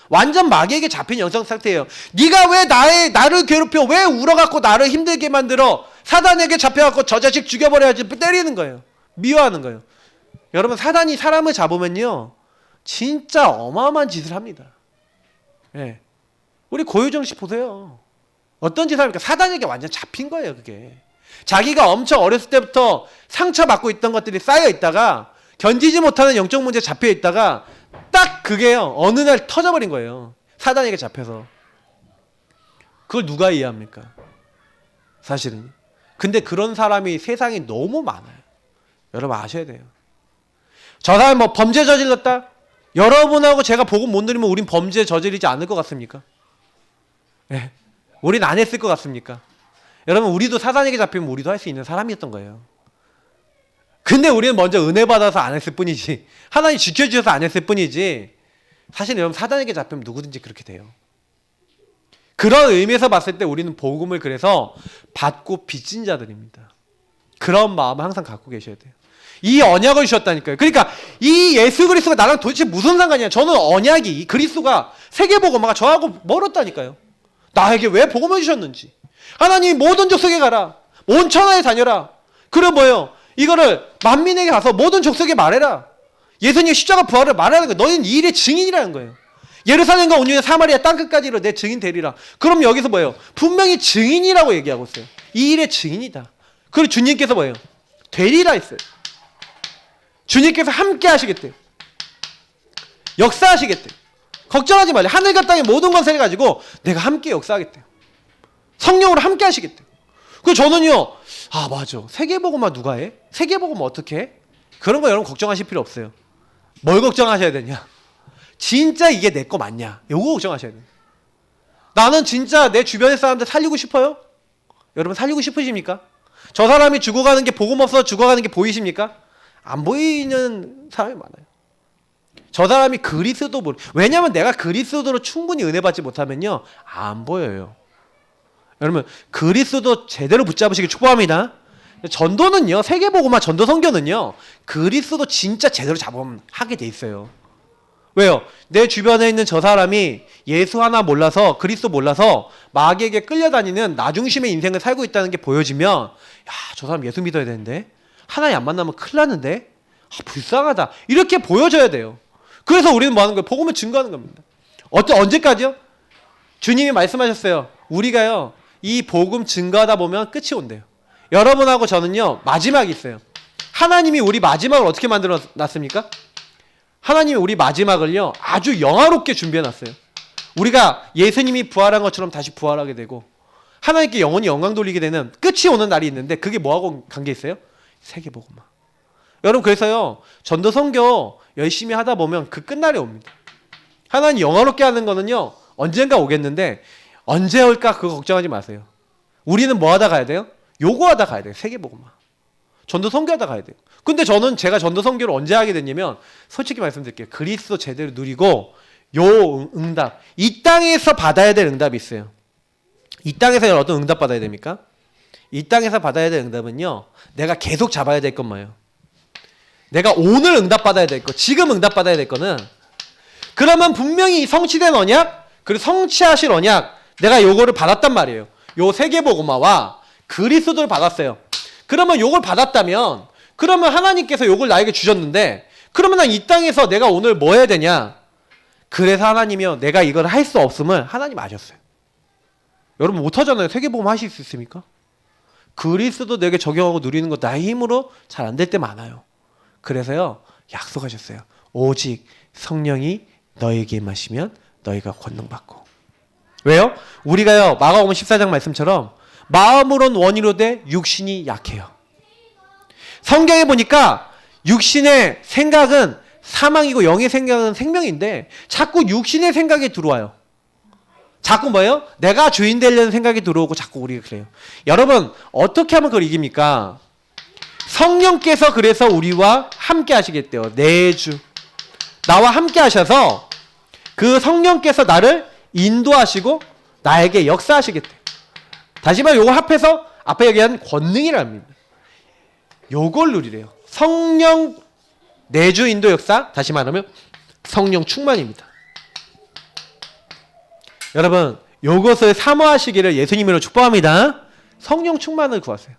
완전 마귀에게 잡힌 영적 상태예요. 네가 왜 나를 괴롭혀? 왜 울어갖고 나를 힘들게 만들어? 사단에게 잡혀갖고 저 자식 죽여버려야지. 때리는 거예요. 미워하는 거예요. 여러분 사단이 사람을 잡으면요, 진짜 어마어마한 짓을 합니다. 네. 우리 고유정 씨 보세요. 어떤 짓을 합니까? 사단에게 완전 잡힌 거예요, 그게. 자기가 엄청 어렸을 때부터 상처받고 있던 것들이 쌓여 있다가 견디지 못하는 영적 문제에 잡혀 있다가 딱 그게요, 어느 날 터져버린 거예요. 사단에게 잡혀서. 그걸 누가 이해합니까? 사실은. 근데 그런 사람이 세상에 너무 많아요. 여러분 아셔야 돼요. 저 사람 뭐 범죄 저질렀다? 여러분하고 제가 복음 못 누리면 우린 범죄 저지르지 않을 것 같습니까? 네. 우린 안 했을 것 같습니까? 여러분 우리도 사단에게 잡히면 우리도 할 수 있는 사람이었던 거예요. 근데 우리는 먼저 은혜 받아서 안 했을 뿐이지, 하나님 지켜주셔서 안 했을 뿐이지, 사실 여러분 사단에게 잡히면 누구든지 그렇게 돼요. 그런 의미에서 봤을 때 우리는 복음을 그래서 받고 빚진 자들입니다. 그런 마음을 항상 갖고 계셔야 돼요. 이 언약을 주셨다니까요. 그러니까 이 예수 그리스도가 나랑 도대체 무슨 상관이야. 저는 언약이, 그리스도가 세계복음화가 저하고 멀었다니까요. 나에게 왜 복음을 주셨는지. 하나님이 모든 족속에 가라, 온 천하에 다녀라. 그리고 뭐예요? 이거를 만민에게 가서 모든 족속에 말해라. 예수님의 십자가 부활을 말하는 거예요. 너희는 이 일의 증인이라는 거예요. 예루살렘과 온유의 사마리아 땅끝까지로 내 증인 되리라. 그럼 여기서 뭐예요? 분명히 증인이라고 얘기하고 있어요. 이 일의 증인이다. 그리고 주님께서 뭐예요? 되리라 했어요. 주님께서 함께 하시겠대요. 역사하시겠대요. 걱정하지 말래. 하늘과 땅의 모든 권세를 가지고 내가 함께 역사하겠대요. 성령으로 함께 하시겠대요. 그래서 저는요, 아 맞아, 세계복음화 누가 해? 세계복음화 어떻게 해? 그런 거 여러분 걱정하실 필요 없어요. 뭘 걱정하셔야 되냐? 진짜 이게 내 거 맞냐? 요거 걱정하셔야 돼요. 나는 진짜 내 주변의 사람들 살리고 싶어요? 여러분 살리고 싶으십니까? 저 사람이 죽어가는 게 복음 없어서 죽어가는 게 보이십니까? 안 보이는 사람이 많아요. 저 사람이 그리스도 모르. 왜냐하면 내가 그리스도로 충분히 은혜 받지 못하면요, 안 보여요. 여러분 그리스도 제대로 붙잡으시길 축복합니다. 전도는요, 세계복음화 전도 선교는요, 그리스도 진짜 제대로 잡으면 하게 돼 있어요. 왜요? 내 주변에 있는 저 사람이 예수 하나 몰라서, 그리스도 몰라서 마귀에게 끌려다니는 나중심의 인생을 살고 있다는 게 보여지면, 야, 저 사람 예수 믿어야 되는데, 하나님 안 만나면 큰일 났는데, 아, 불쌍하다, 이렇게 보여져야 돼요. 그래서 우리는 뭐 하는 거예요? 복음을 증거하는 겁니다. 언제까지요? 주님이 말씀하셨어요. 우리가요, 이 복음 증거하다 보면 끝이 온대요. 여러분하고 저는요, 마지막이 있어요. 하나님이 우리 마지막을 어떻게 만들어 놨습니까? 하나님이 우리 마지막을요, 아주 영화롭게 준비해 놨어요. 우리가 예수님이 부활한 것처럼 다시 부활하게 되고 하나님께 영원히 영광 돌리게 되는 끝이 오는 날이 있는데, 그게 뭐하고 관계 있어요? 세계복음화. 여러분 그래서요, 전도 선교 열심히 하다 보면 그 끝날이 옵니다. 하나님 영화롭게 하는 거는요, 언젠가 오겠는데 언제 올까 그거 걱정하지 마세요. 우리는 뭐 하다 가야 돼요? 요구하다 가야 돼요. 세계복음화. 전도 선교하다 가야 돼요. 근데 제가 전도 선교를 언제 하게 됐냐면 솔직히 말씀드릴게요. 그리스도 제대로 누리고 요 응답, 이 땅에서 받아야 될 응답이 있어요. 이 땅에서 어떤 응답 받아야 됩니까? 이 땅에서 받아야 될 응답은요, 내가 계속 잡아야 될 건 뭐예요? 내가 오늘 응답 받아야 될 거, 지금 응답 받아야 될 거는, 그러면 분명히 성취된 언약, 그리고 성취하실 언약, 내가 요거를 받았단 말이에요. 요 세계복음화와 그리스도를 받았어요. 그러면 요걸 받았다면, 그러면 하나님께서 요걸 나에게 주셨는데, 그러면 난 이 땅에서 내가 오늘 뭐 해야 되냐? 그래서 하나님이요, 내가 이걸 할 수 없음을 하나님 아셨어요. 여러분 못하잖아요. 세계복음 하실 수 있습니까? 그리스도 내게 적용하고 누리는 거 나의 힘으로 잘 안 될 때 많아요. 그래서요, 약속하셨어요. 오직 성령이 너에게 임하시면 너희가 권능받고. 왜요? 우리가요, 마가복음 14장 말씀처럼 마음으론 원이로되 육신이 약해요. 성경에 보니까 육신의 생각은 사망이고 영의 생각은 생명인데 자꾸 육신의 생각이 들어와요. 자꾸 뭐예요? 내가 주인 되려는 생각이 들어오고 자꾸 우리가 그래요. 여러분 어떻게 하면 그걸 이깁니까? 성령께서 그래서 우리와 함께 하시겠대요. 내주 나와 함께 하셔서 그 성령께서 나를 인도하시고 나에게 역사하시겠대요. 다시 말해 요거 합해서 앞에 얘기한 권능이랍니다. 요걸 누리래요. 성령 내주 인도 역사, 다시 말하면 성령 충만입니다. 여러분 요것을 사모하시기를 예수님으로 축복합니다. 성령 충만을 구하세요.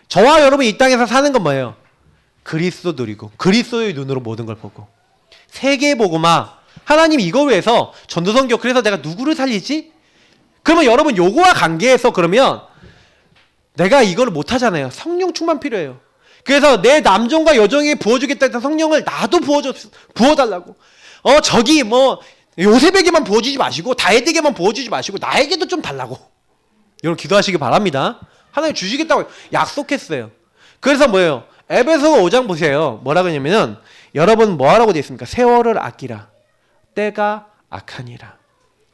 저와 여러분이 이 땅에서 사는 건 뭐예요? 그리스도 누리고 그리스도의 눈으로 모든 걸 보고 세계복음화. 하나님 이걸 위해서 전도선교, 그래서 내가 누구를 살리지? 그러면 여러분 요거와 관계해서 그러면 내가 이걸 못하잖아요. 성령 충만 필요해요. 그래서 내 남종과 여종에게 부어주겠다 했던 성령을 나도 부어달라고. 저기 뭐 요셉에게만 부어주지 마시고 다윗에게만 부어주지 마시고 나에게도 좀 달라고. 여러분 기도하시기 바랍니다. 하나님 주시겠다고 약속했어요. 그래서 뭐예요? 에베소 5장 보세요. 뭐라고 하냐면은 여러분 뭐하라고 되어 있습니까? 세월을 아끼라. 때가 악하니라.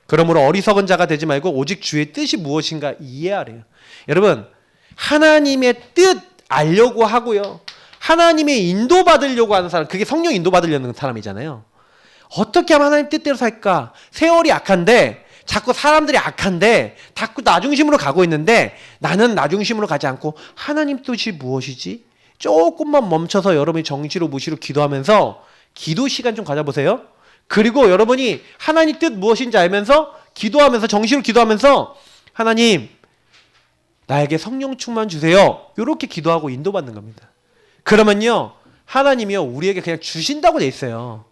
그러므로 어리석은 자가 되지 말고 오직 주의 뜻이 무엇인가 이해하래요. 여러분 하나님의 뜻 알려고 하고요. 하나님의 인도받으려고 하는 사람, 그게 성령 인도받으려는 사람이잖아요. 어떻게 하면 하나님 뜻대로 살까? 세월이 악한데 자꾸 사람들이 악한데 자꾸 나 중심으로 가고 있는데 나는 나 중심으로 가지 않고 하나님 뜻이 무엇이지? 조금만 멈춰서 여러분이 정시로 무시로 기도하면서 기도 시간 좀 가져보세요. 그리고 여러분이 하나님 뜻 무엇인지 알면서 기도하면서 정시로 기도하면서 하나님 나에게 성령 충만 주세요. 이렇게 기도하고 인도받는 겁니다. 그러면요 하나님이요 우리에게 그냥 주신다고 돼 있어요.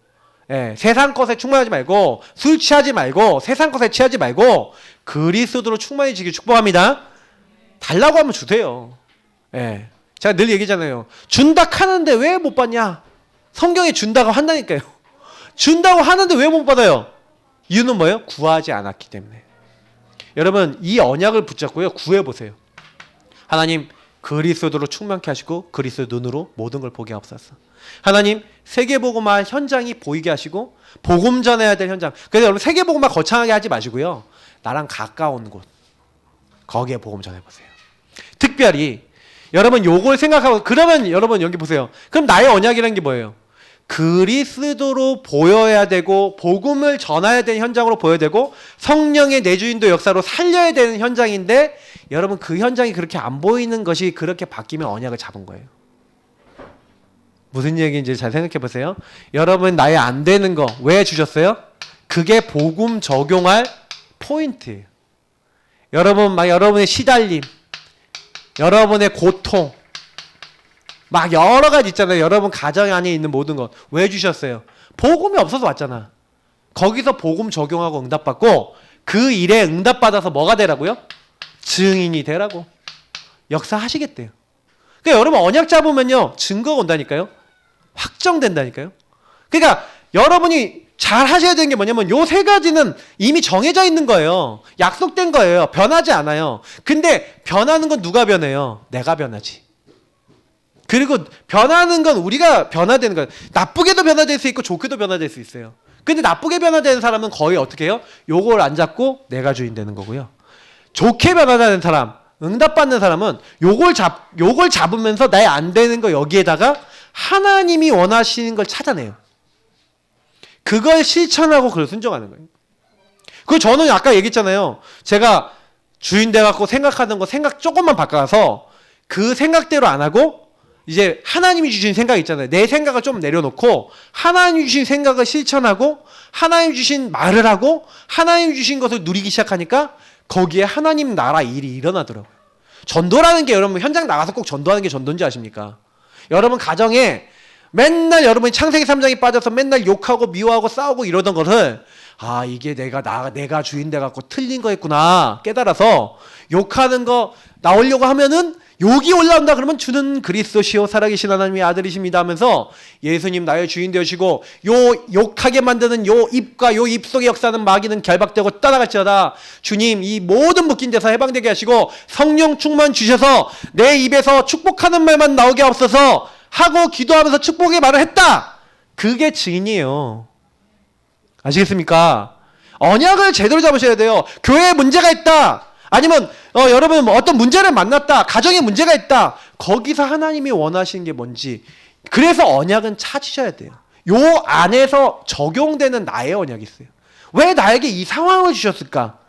예, 세상 것에 충만하지 말고 술 취하지 말고 세상 것에 취하지 말고 그리스도로 충만해지길 축복합니다. 달라고 하면 주세요. 예, 제가 늘 얘기잖아요. 준다 하는데 왜 못 받냐? 성경에 준다고 한다니까요. 준다고 하는데 왜 못 받아요? 이유는 뭐예요? 구하지 않았기 때문에. 여러분 이 언약을 붙잡고요 구해보세요. 하나님 그리스도로 충만케 하시고 그리스도 눈으로 모든 걸 보게 하옵소서. 하나님 세계복음화 현장이 보이게 하시고 복음 전해야 될 현장. 그래서 여러분 세계복음화 거창하게 하지 마시고요. 나랑 가까운 곳 거기에 복음 전해보세요. 특별히 여러분 요걸 생각하고 그러면 여러분 여기 보세요. 그럼 나의 언약이라는 게 뭐예요? 그리스도로 보여야 되고 복음을 전해야 되는 현장으로 보여야 되고 성령의 내주인도 역사로 살려야 되는 현장인데 여러분 그 현장이 그렇게 안 보이는 것이 그렇게 바뀌면 언약을 잡은 거예요. 무슨 얘기인지 잘 생각해 보세요. 여러분 나의 안 되는 거 왜 주셨어요? 그게 복음 적용할 포인트예요. 여러분 막 여러분의 시달림, 여러분의 고통 막 여러 가지 있잖아요. 여러분 가정 안에 있는 모든 것 왜 주셨어요? 복음이 없어서 왔잖아. 거기서 복음 적용하고 응답받고 그 일에 응답받아서 뭐가 되라고요? 증인이 되라고. 역사하시겠대요. 그러니까 여러분 언약 잡으면요 증거가 온다니까요. 확정된다니까요. 그러니까 여러분이 잘 하셔야 되는 게 뭐냐면 요 세 가지는 이미 정해져 있는 거예요. 약속된 거예요. 변하지 않아요. 근데 변하는 건 누가 변해요? 내가 변하지. 그리고 변하는 건 우리가 변화되는 거예요. 나쁘게도 변화될 수 있고 좋게도 변화될 수 있어요. 근데 나쁘게 변화되는 사람은 거의 어떻게 해요? 요걸 안 잡고 내가 주인 되는 거고요. 좋게 변화되는 사람, 응답받는 사람은 요걸 잡으면서 나의 안 되는 거 여기에다가 하나님이 원하시는 걸 찾아내요. 그걸 실천하고 그걸 순종하는 거예요. 그 저는 아까 얘기했잖아요. 제가 주인 돼갖고 생각하던 거 생각 조금만 바꿔서 그 생각대로 안 하고 이제 하나님이 주신 생각 있잖아요. 내 생각을 좀 내려놓고 하나님이 주신 생각을 실천하고 하나님이 주신 말을 하고 하나님이 주신 것을 누리기 시작하니까 거기에 하나님 나라 일이 일어나더라고요. 전도라는 게 여러분 현장 나가서 꼭 전도하는 게 전도인지 아십니까? 여러분 가정에 맨날 여러분이 창세기 3장에 빠져서 맨날 욕하고 미워하고 싸우고 이러던 것을 아 이게 내가 주인 돼갖고 틀린 거였구나 깨달아서 욕하는 거 나오려고 하면은 욕이 올라온다 그러면 주는 그리스도시요 살아계신 하나님의 아들이십니다 하면서 예수님 나의 주인 되시고 요 욕하게 만드는 요 입과 요 입속의 역사는 마귀는 결박되고 떠나갈지어다 주님 이 모든 묶인 데서 해방되게 하시고 성령 충만 주셔서 내 입에서 축복하는 말만 나오게 없어서 하고 기도하면서 축복의 말을 했다. 그게 증인이에요. 아시겠습니까? 언약을 제대로 잡으셔야 돼요. 교회에 문제가 있다. 아니면 여러분 어떤 문제를 만났다. 가정에 문제가 있다. 거기서 하나님이 원하시는 게 뭔지 그래서 언약은 찾으셔야 돼요. 요 안에서 적용되는 나의 언약이 있어요. 왜 나에게 이 상황을 주셨을까?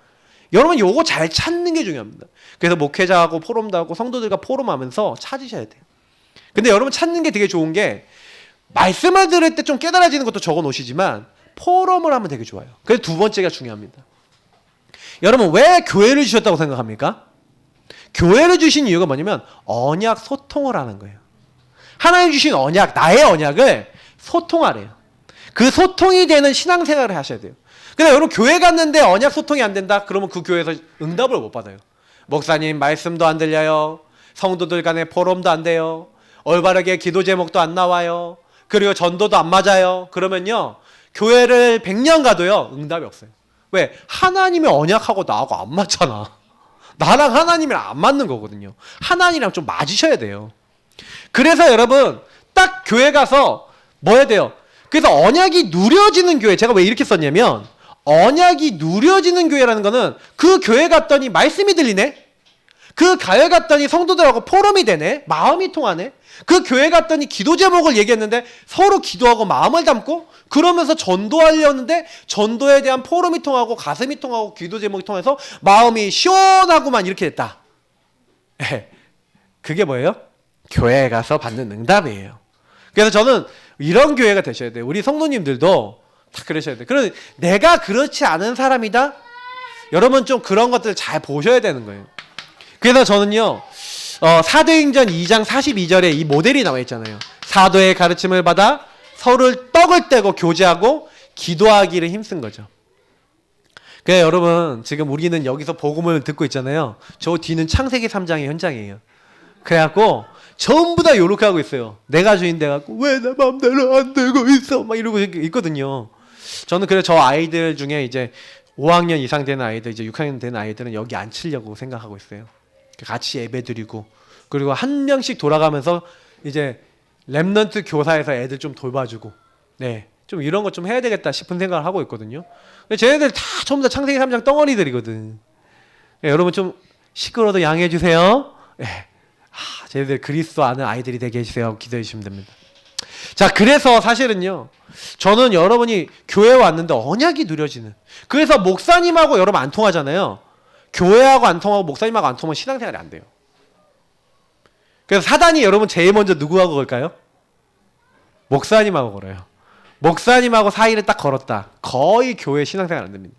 여러분 요거 잘 찾는 게 중요합니다. 그래서 목회자하고 포럼도 하고 성도들과 포럼하면서 찾으셔야 돼요. 근데 여러분 찾는 게 되게 좋은 게 말씀을 들을 때 좀 깨달아지는 것도 적어 놓으시지만 포럼을 하면 되게 좋아요. 그래서 두 번째가 중요합니다. 여러분 왜 교회를 주셨다고 생각합니까? 교회를 주신 이유가 뭐냐면 언약 소통을 하는 거예요. 하나님 주신 언약, 나의 언약을 소통하래요. 그 소통이 되는 신앙생활을 하셔야 돼요. 근데 여러분 교회 갔는데 언약 소통이 안 된다? 그러면 그 교회에서 응답을 못 받아요. 목사님 말씀도 안 들려요. 성도들 간의 포럼도 안 돼요. 올바르게 기도 제목도 안 나와요. 그리고 전도도 안 맞아요. 그러면요 교회를 100년 가도요 응답이 없어요. 왜? 하나님의 언약하고 나하고 안 맞잖아. 나랑 하나님이랑 안 맞는 거거든요. 하나님이랑 좀 맞으셔야 돼요. 그래서 여러분 딱 교회 가서 뭐 해야 돼요? 그래서 언약이 누려지는 교회, 제가 왜 이렇게 썼냐면 언약이 누려지는 교회라는 거는 그 교회 갔더니 말씀이 들리네? 그 교회 갔더니 성도들하고 포럼이 되네? 마음이 통하네? 그 교회 갔더니 기도 제목을 얘기했는데 서로 기도하고 마음을 담고 그러면서 전도하려는데 전도에 대한 포럼이 통하고 가슴이 통하고 기도 제목이 통해서 마음이 시원하고만 이렇게 됐다. 그게 뭐예요? 교회에 가서 받는 응답이에요. 그래서 저는 이런 교회가 되셔야 돼요. 우리 성도님들도 다 그러셔야 돼요. 그럼 내가 그렇지 않은 사람이다? 여러분 좀 그런 것들 잘 보셔야 되는 거예요. 그래서 저는요 사도행전 2장 42절에 이 모델이 나와 있잖아요. 사도의 가르침을 받아 서로를 떡을 떼고 교제하고 기도하기를 힘쓴 거죠. 그래 여러분 지금 우리는 여기서 복음을 듣고 있잖아요. 저 뒤는 창세기 3장의 현장이에요. 그래갖고 전부 다 요렇게 하고 있어요. 내가 주인 돼갖고 왜 내 마음대로 안 되고 있어 막 이러고 있거든요. 저는 그래서 저 아이들 중에 이제 5학년 이상 되는 아이들 이제 6학년 되는 아이들은 여기 앉히려고 생각하고 있어요. 같이 예배드리고 그리고 한 명씩 돌아가면서 이제 렘넌트 교사에서 애들 좀 돌봐주고 네, 좀 이런 거 좀 해야 되겠다 싶은 생각을 하고 있거든요. 근데 쟤네들 다 전부 다 창세기 3장 덩어리들이거든. 네, 여러분 좀 시끄러워도 양해해 주세요. 네. 쟤네들 그리스도 아는 아이들이 되게 해주세요. 기도해 주시면 됩니다. 자, 그래서 사실은요 저는 여러분이 교회에 왔는데 언약이 누려지는, 그래서 목사님하고 여러분 안 통하잖아요. 교회하고 안 통하고 목사님하고 안 통하면 신앙생활이 안 돼요. 그래서 사단이 여러분 제일 먼저 누구하고 걸까요? 목사님하고 걸어요. 목사님하고 사이를 딱 걸었다. 거의 교회 신앙생활 안 됩니다.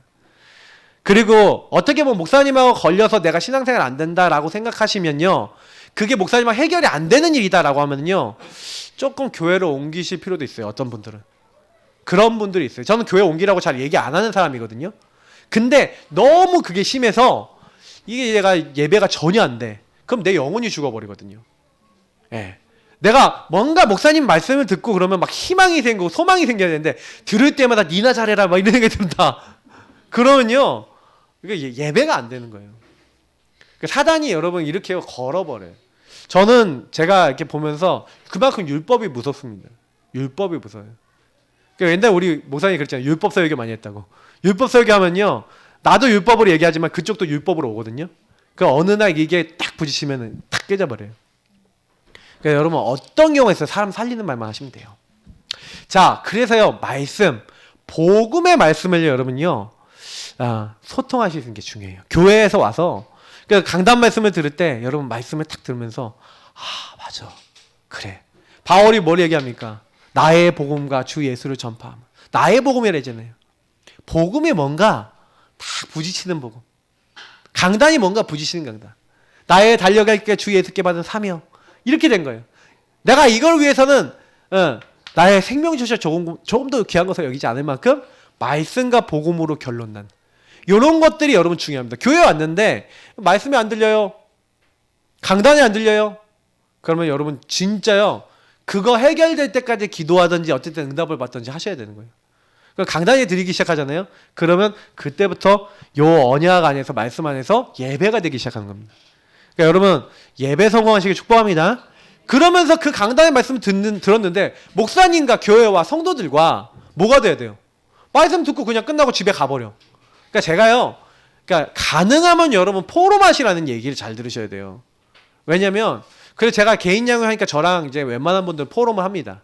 그리고 어떻게 보면 목사님하고 걸려서 내가 신앙생활 안 된다라고 생각하시면요 그게 목사님하고 해결이 안 되는 일이다라고 하면요 조금 교회를 옮기실 필요도 있어요. 어떤 분들은 그런 분들이 있어요. 저는 교회 옮기라고 잘 얘기 안 하는 사람이거든요. 근데 너무 그게 심해서 이게 내가 예배가 전혀 안 돼. 그럼 내 영혼이 죽어버리거든요. 예. 내가 뭔가 목사님 말씀을 듣고 그러면 막 희망이 생기고 소망이 생겨야 되는데 들을 때마다 니나 잘해라 막 이런 생각이 든다. 그러면요 이게 예배가 안 되는 거예요. 사단이 여러분 이렇게 걸어버려요. 저는 제가 이렇게 보면서 그만큼 율법이 무섭습니다. 율법이 무서워요. 옛날에 우리 목사님이 그랬잖아요. 율법 설교 많이 했다고. 율법 설교하면요 나도 율법으로 얘기하지만 그쪽도 율법으로 오거든요. 그 어느 날 이게 딱 부딪히면 탁 깨져버려요. 그러니까 여러분 어떤 경우가 있어요? 사람 살리는 말만 하시면 돼요. 자, 그래서요 말씀, 복음의 말씀을 여러분요 소통하시는 게 중요해요. 교회에서 와서 그러니까 강단 말씀을 들을 때 여러분 말씀을 탁 들으면서 맞아, 그래. 바울이 뭘 얘기합니까? 나의 복음과 주 예수를 전파함. 나의 복음이라 했잖아요. 복음이 뭔가 다 부딪히는 복음. 강단이 뭔가 부딪히는 강단. 나의 달려갈 게 주 예수께 받은 사명. 이렇게 된 거예요. 내가 이걸 위해서는 나의 생명조차 조금 더 귀한 것을 여기지 않을 만큼 말씀과 복음으로 결론난 이런 것들이 여러분 중요합니다. 교회 왔는데 말씀이 안 들려요. 강단이 안 들려요. 그러면 여러분 진짜요. 그거 해결될 때까지 기도하든지 어쨌든 응답을 받든지 하셔야 되는 거예요. 강단이 들리기 시작하잖아요. 그러면 그때부터 요 언약 안에서 말씀 안에서 예배가 되기 시작하는 겁니다. 그러니까 여러분 예배 성공하시길 축복합니다. 그러면서 그 강단의 말씀을 들었는데 목사님과 교회와 성도들과 뭐가 돼야 돼요? 말씀 듣고 그냥 끝나고 집에 가버려. 그러니까 제가요. 그러니까 가능하면 여러분 포럼하시라는 얘기를 잘 들으셔야 돼요. 왜냐면 그래서 제가 개인 양육하니까 저랑 이제 웬만한 분들 포럼을 합니다.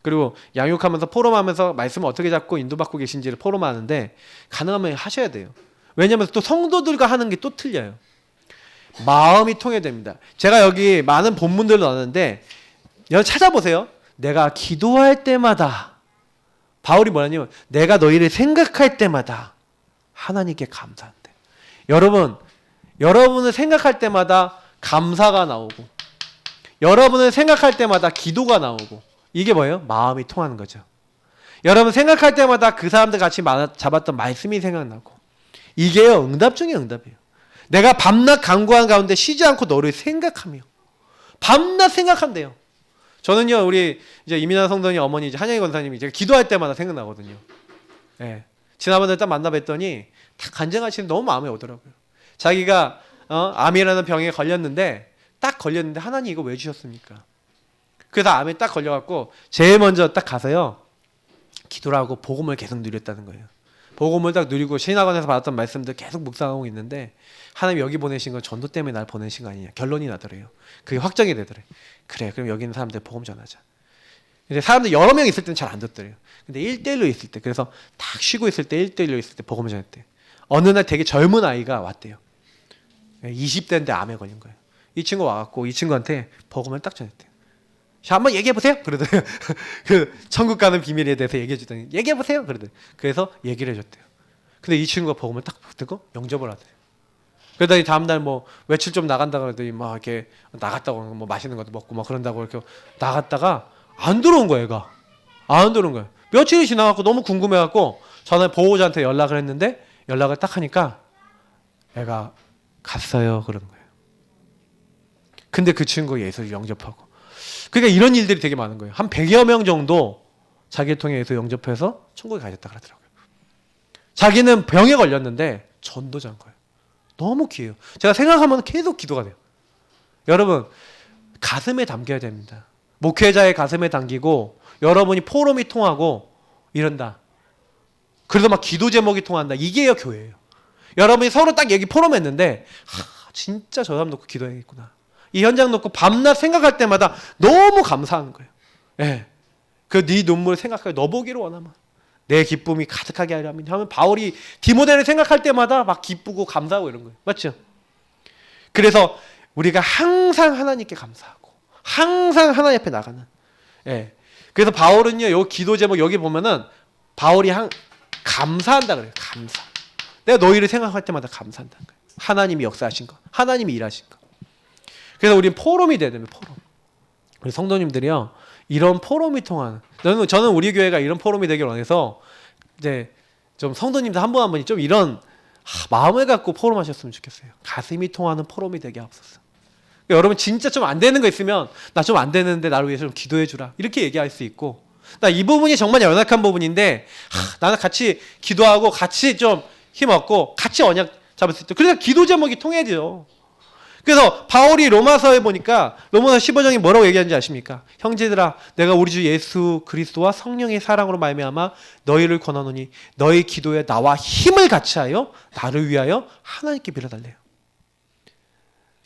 그리고 양육하면서 포럼하면서 말씀을 어떻게 잡고 인도받고 계신지를 포럼하는데 가능하면 하셔야 돼요. 왜냐면 또 성도들과 하는 게 또 틀려요. 마음이 통해야 됩니다. 제가 여기 많은 본문들을 넣었는데 여러분 찾아보세요. 내가 기도할 때마다 바울이 뭐냐면 내가 너희를 생각할 때마다 하나님께 감사한대. 여러분을 생각할 때마다 감사가 나오고 여러분을 생각할 때마다 기도가 나오고 이게 뭐예요? 마음이 통하는 거죠. 여러분 생각할 때마다 그 사람들 같이 잡았던 말씀이 생각나고 이게요 응답 중에 응답이에요. 내가 밤낮 간구한 가운데 쉬지 않고 너를 생각하며 밤낮 생각한대요. 저는요 우리 이제 이민아 성도님 어머니 이제 한영희 권사님이 제가 기도할 때마다 생각나거든요. 예. 지난번에 딱 만나 뵀더니 딱 간증하시는 너무 마음에 오더라고요. 자기가 암이라는 병에 걸렸는데 딱 걸렸는데 하나님 이거 왜 주셨습니까? 그래서 암에 딱 걸려갖고 제일 먼저 딱 가서요 기도를 하고 복음을 계속 누렸다는 거예요. 복음을 딱 누리고 신학원에서 받았던 말씀들 계속 묵상하고 있는데 하나님 여기 보내신 건 전도 때문에 날 보내신 거 아니냐 결론이 나더래요. 그게 확정이 되더래. 그래 그럼 여기 있는 사람들 복음 전하자. 근데 사람들 여러 명 있을 때는 잘 안 듣더래요. 근데 1대1로 있을 때 그래서 딱 쉬고 있을 때 1대1로 있을 때 복음을 전했대. 어느 날 되게 젊은 아이가 왔대요. 20대인데 암에 걸린 거예요. 이 친구 와갖고 이 친구한테 복음을 딱 전했대요. 자, 한번 얘기해보세요. 그러더니 그 천국 가는 비밀에 대해서 얘기해주더니 얘기해보세요. 그러더니 그래서 얘기를 해줬대요. 근데 이 친구가 복음을 딱 듣고 영접을 하대요. 그러더니 다음날 뭐 외출 좀 나간다고 그러더니 막 이렇게 나갔다고 뭐 맛있는 것도 먹고 막 그런다고 이렇게 나갔다가 안 들어온 거야 얘가. 안 들어온 거야. 며칠이 지나갖고 너무 궁금해갖고 전에 보호자한테 연락을 했는데 연락을 딱 하니까 애가 갔어요 그러는 거예요. 근데 그 친구 예수를 영접하고 그러니까 이런 일들이 되게 많은 거예요. 한 100여 명 정도 자기를 통해 예수 영접해서 천국에 가셨다 그러더라고요. 자기는 병에 걸렸는데 전도자인 거예요. 너무 귀해요. 제가 생각하면 계속 기도가 돼요. 여러분 가슴에 담겨야 됩니다. 목회자의 가슴에 담기고 여러분이 포럼이 통하고 이런다. 그래서 막 기도 제목이 통한다. 이게요 교회예요. 여러분이 서로 딱 얘기 포럼했는데 진짜 저 사람 놓고 기도해야겠구나. 이 현장 놓고 밤낮 생각할 때마다 너무 감사한 거예요. 예. 그 네 눈물 생각하고 너 보기를 원하면 내 기쁨이 가득하게 하려 하면 바울이 디모데를 생각할 때마다 막 기쁘고 감사하고 이런 거예요. 맞죠? 그래서 우리가 항상 하나님께 감사하고 항상 하나님 앞에 나가는. 예. 그래서 바울은요, 요 기도 제목 여기 보면은 바울이 감사한다 그래요. 감사. 내가 너희를 생각할 때마다 감사한다는 거예요. 하나님이 역사하신 거, 하나님이 일하신 거. 그래서 우리는 포럼이 돼야 됩니다. 포럼. 우리 성도님들이요, 이런 포럼이 통하는. 저는 우리 교회가 이런 포럼이 되길 원해서 이제 좀 성도님들 한 분 한 분이 좀 이런 마음을 갖고 포럼하셨으면 좋겠어요. 가슴이 통하는 포럼이 되게 하옵소서. 그러니까 여러분 진짜 좀 안 되는 거 있으면 나 좀 안 되는데 나를 위해서 좀 기도해 주라 이렇게 얘기할 수 있고, 나 이 부분이 정말 연약한 부분인데 나는 같이 기도하고 같이 좀 힘없고 같이 언약 잡을 수 있다. 그래서 기도 제목이 통해야 돼요. 그래서 바울이 로마서에 보니까 로마서 15장이 뭐라고 얘기하는지 아십니까? 형제들아, 내가 우리 주 예수 그리스도와 성령의 사랑으로 말미암아 너희를 권하노니 너희 기도에 나와 힘을 같이하여 나를 위하여 하나님께 빌어달래요.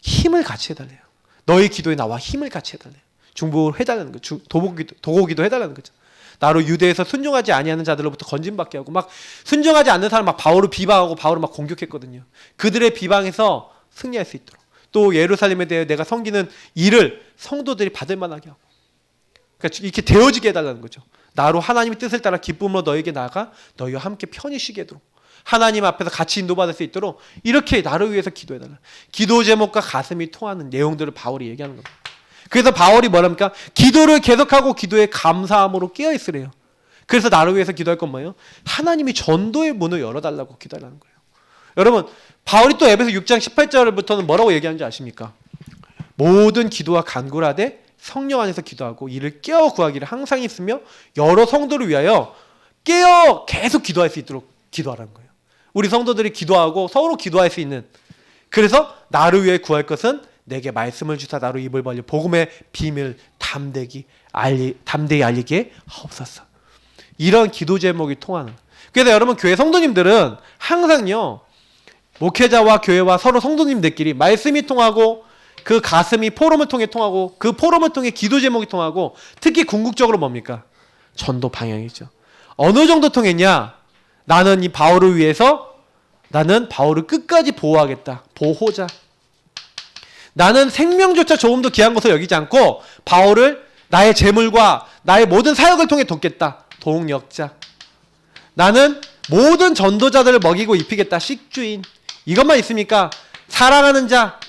힘을 같이 해달래요. 너희 기도에 나와 힘을 같이 해달래요. 중보를 해달라는 거죠. 도고기도 해달라는 거죠. 나로 유대에서 순종하지 아니하는 자들로부터 건짐받게 하고 막 순종하지 않는 사람 막 바울을 비방하고 바울을 막 공격했거든요. 그들의 비방에서 승리할 수 있도록 또 예루살렘에 대해 내가 섬기는 일을 성도들이 받을 만하게 하고 그러니까 이렇게 되어지게 해달라는 거죠. 나로 하나님의 뜻을 따라 기쁨으로 너에게 나아가 너희와 함께 편히 쉬게 하도록 하나님 앞에서 같이 인도받을 수 있도록 이렇게 나를 위해서 기도해달라. 기도 제목과 가슴이 통하는 내용들을 바울이 얘기하는 겁니다. 그래서 바울이 뭐랍니까? 기도를 계속하고 기도에 감사함으로 깨어있으래요. 그래서 나를 위해서 기도할 건 뭐예요? 하나님이 전도의 문을 열어달라고 기도하라는 거예요. 여러분 바울이 또 에베소 6장 18절부터는 뭐라고 얘기하는지 아십니까? 모든 기도와 간구하되 성령 안에서 기도하고 이를 깨어 구하기를 항상 있으며 여러 성도를 위하여 깨어 계속 기도할 수 있도록 기도하라는 거예요. 우리 성도들이 기도하고 서로 기도할 수 있는 그래서 나를 위해 구할 것은 내게 말씀을 주사 나로 입을 벌려 복음의 비밀 담대히 알리게 하옵소서. 이런 기도 제목이 통하는. 그래서 여러분 교회 성도님들은 항상요 목회자와 교회와 서로 성도님들끼리 말씀이 통하고 그 가슴이 포럼을 통해 통하고 그 포럼을 통해 기도 제목이 통하고 특히 궁극적으로 뭡니까? 전도 방향이죠. 어느 정도 통했냐? 나는 이 바울을 위해서 나는 바울을 끝까지 보호하겠다. 보호자. 나는 생명조차 조금도 귀한 것을 여기지 않고 바울을 나의 재물과 나의 모든 사역을 통해 돕겠다. 동역자. 나는 모든 전도자들을 먹이고 입히겠다. 식주인. 이것만 있습니까? 사랑하는 자,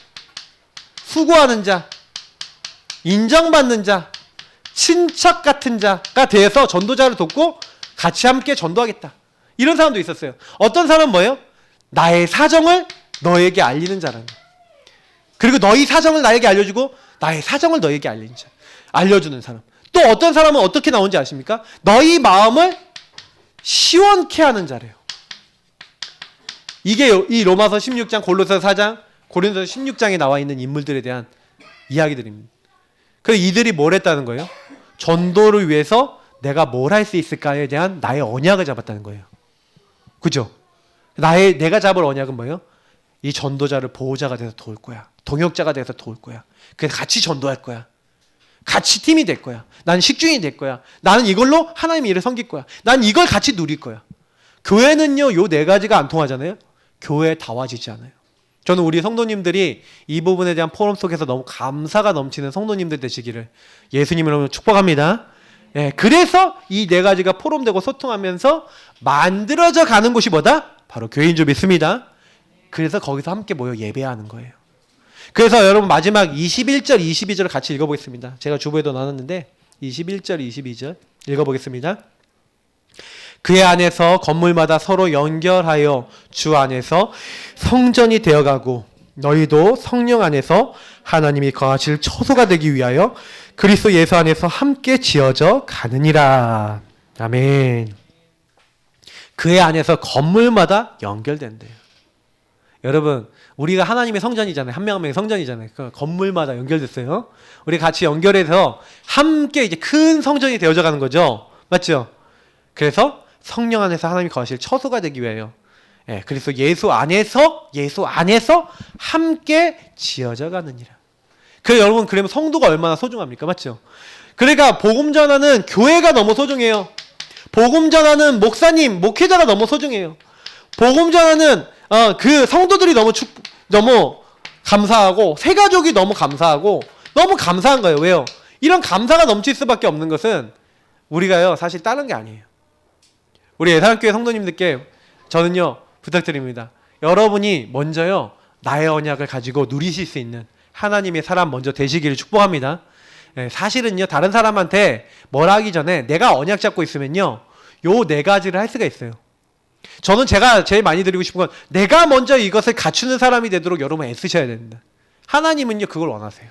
수고하는 자, 인정받는 자, 친척 같은 자가 되어서 전도자를 돕고 같이 함께 전도하겠다. 이런 사람도 있었어요. 어떤 사람은 뭐예요? 나의 사정을 너에게 알리는 자라는 거예요. 그리고 너희 사정을 나에게 알려주고 나의 사정을 너에게 알리는 자. 알려주는 사람. 또 어떤 사람은 어떻게 나오는지 아십니까? 너희 마음을 시원케 하는 자래요. 이게 이 로마서 16장, 골로새 4장, 고린도서 16장에 나와 있는 인물들에 대한 이야기들입니다. 그래서 이들이 뭘 했다는 거예요? 전도를 위해서 내가 뭘 할 수 있을까에 대한 나의 언약을 잡았다는 거예요. 그죠? 내가 잡을 언약은 뭐예요? 이 전도자를 보호자가 돼서 도울 거야. 동역자가 돼서 도울 거야. 그래서 같이 전도할 거야. 같이 팀이 될 거야. 나는 식주인이 될 거야. 나는 이걸로 하나님의 일을 섬길 거야. 난 이걸 같이 누릴 거야. 교회는요, 요 네 가지가 안 통하잖아요. 교회에 다와지지 않아요. 저는 우리 성도님들이 이 부분에 대한 포럼 속에서 너무 감사가 넘치는 성도님들 되시기를 예수님으로 축복합니다. 예, 그래서 이 네 가지가 포럼되고 소통하면서 만들어져 가는 곳이 뭐다? 바로 교회인 줄 믿습니다. 그래서 거기서 함께 모여 예배하는 거예요. 그래서 여러분 마지막 21절, 22절을 같이 읽어보겠습니다. 제가 주보에도 나눴는데 21절, 22절 읽어보겠습니다. 그의 안에서 건물마다 서로 연결하여 주 안에서 성전이 되어가고 너희도 성령 안에서 하나님이 거하실 처소가 되기 위하여 그리스도 예수 안에서 함께 지어져 가느니라. 아멘. 그의 안에서 건물마다 연결된대요. 여러분 우리가 하나님의 성전이잖아요. 한 명 한 명의 성전이잖아요. 그 건물마다 연결됐어요. 우리 같이 연결해서 함께 이제 큰 성전이 되어져 가는 거죠. 맞죠? 그래서 성령 안에서 하나님이 거하실 처소가 되기 위하여 그래서 예수 안에서 함께 지어져 가느니라. 그래서 여러분 그러면 성도가 얼마나 소중합니까? 맞죠? 그러니까 복음 전하는 교회가 너무 소중해요. 복음 전하는 목사님, 목회자가 너무 소중해요. 복음 전하는 그 성도들이 너무 감사하고 새 가족이 너무 감사하고 너무 감사한 거예요. 왜요? 이런 감사가 넘칠 수밖에 없는 것은 우리가요 사실 다른 게 아니에요. 우리 예사랑교회 성도님들께 저는요 부탁드립니다. 여러분이 먼저요 나의 언약을 가지고 누리실 수 있는 하나님의 사람 먼저 되시기를 축복합니다. 사실은요 다른 사람한테 뭘 하기 전에 내가 언약 잡고 있으면요 요 네 가지를 할 수가 있어요. 저는 제가 제일 많이 드리고 싶은 건 내가 먼저 이것을 갖추는 사람이 되도록 여러분 애쓰셔야 됩니다. 하나님은요 그걸 원하세요.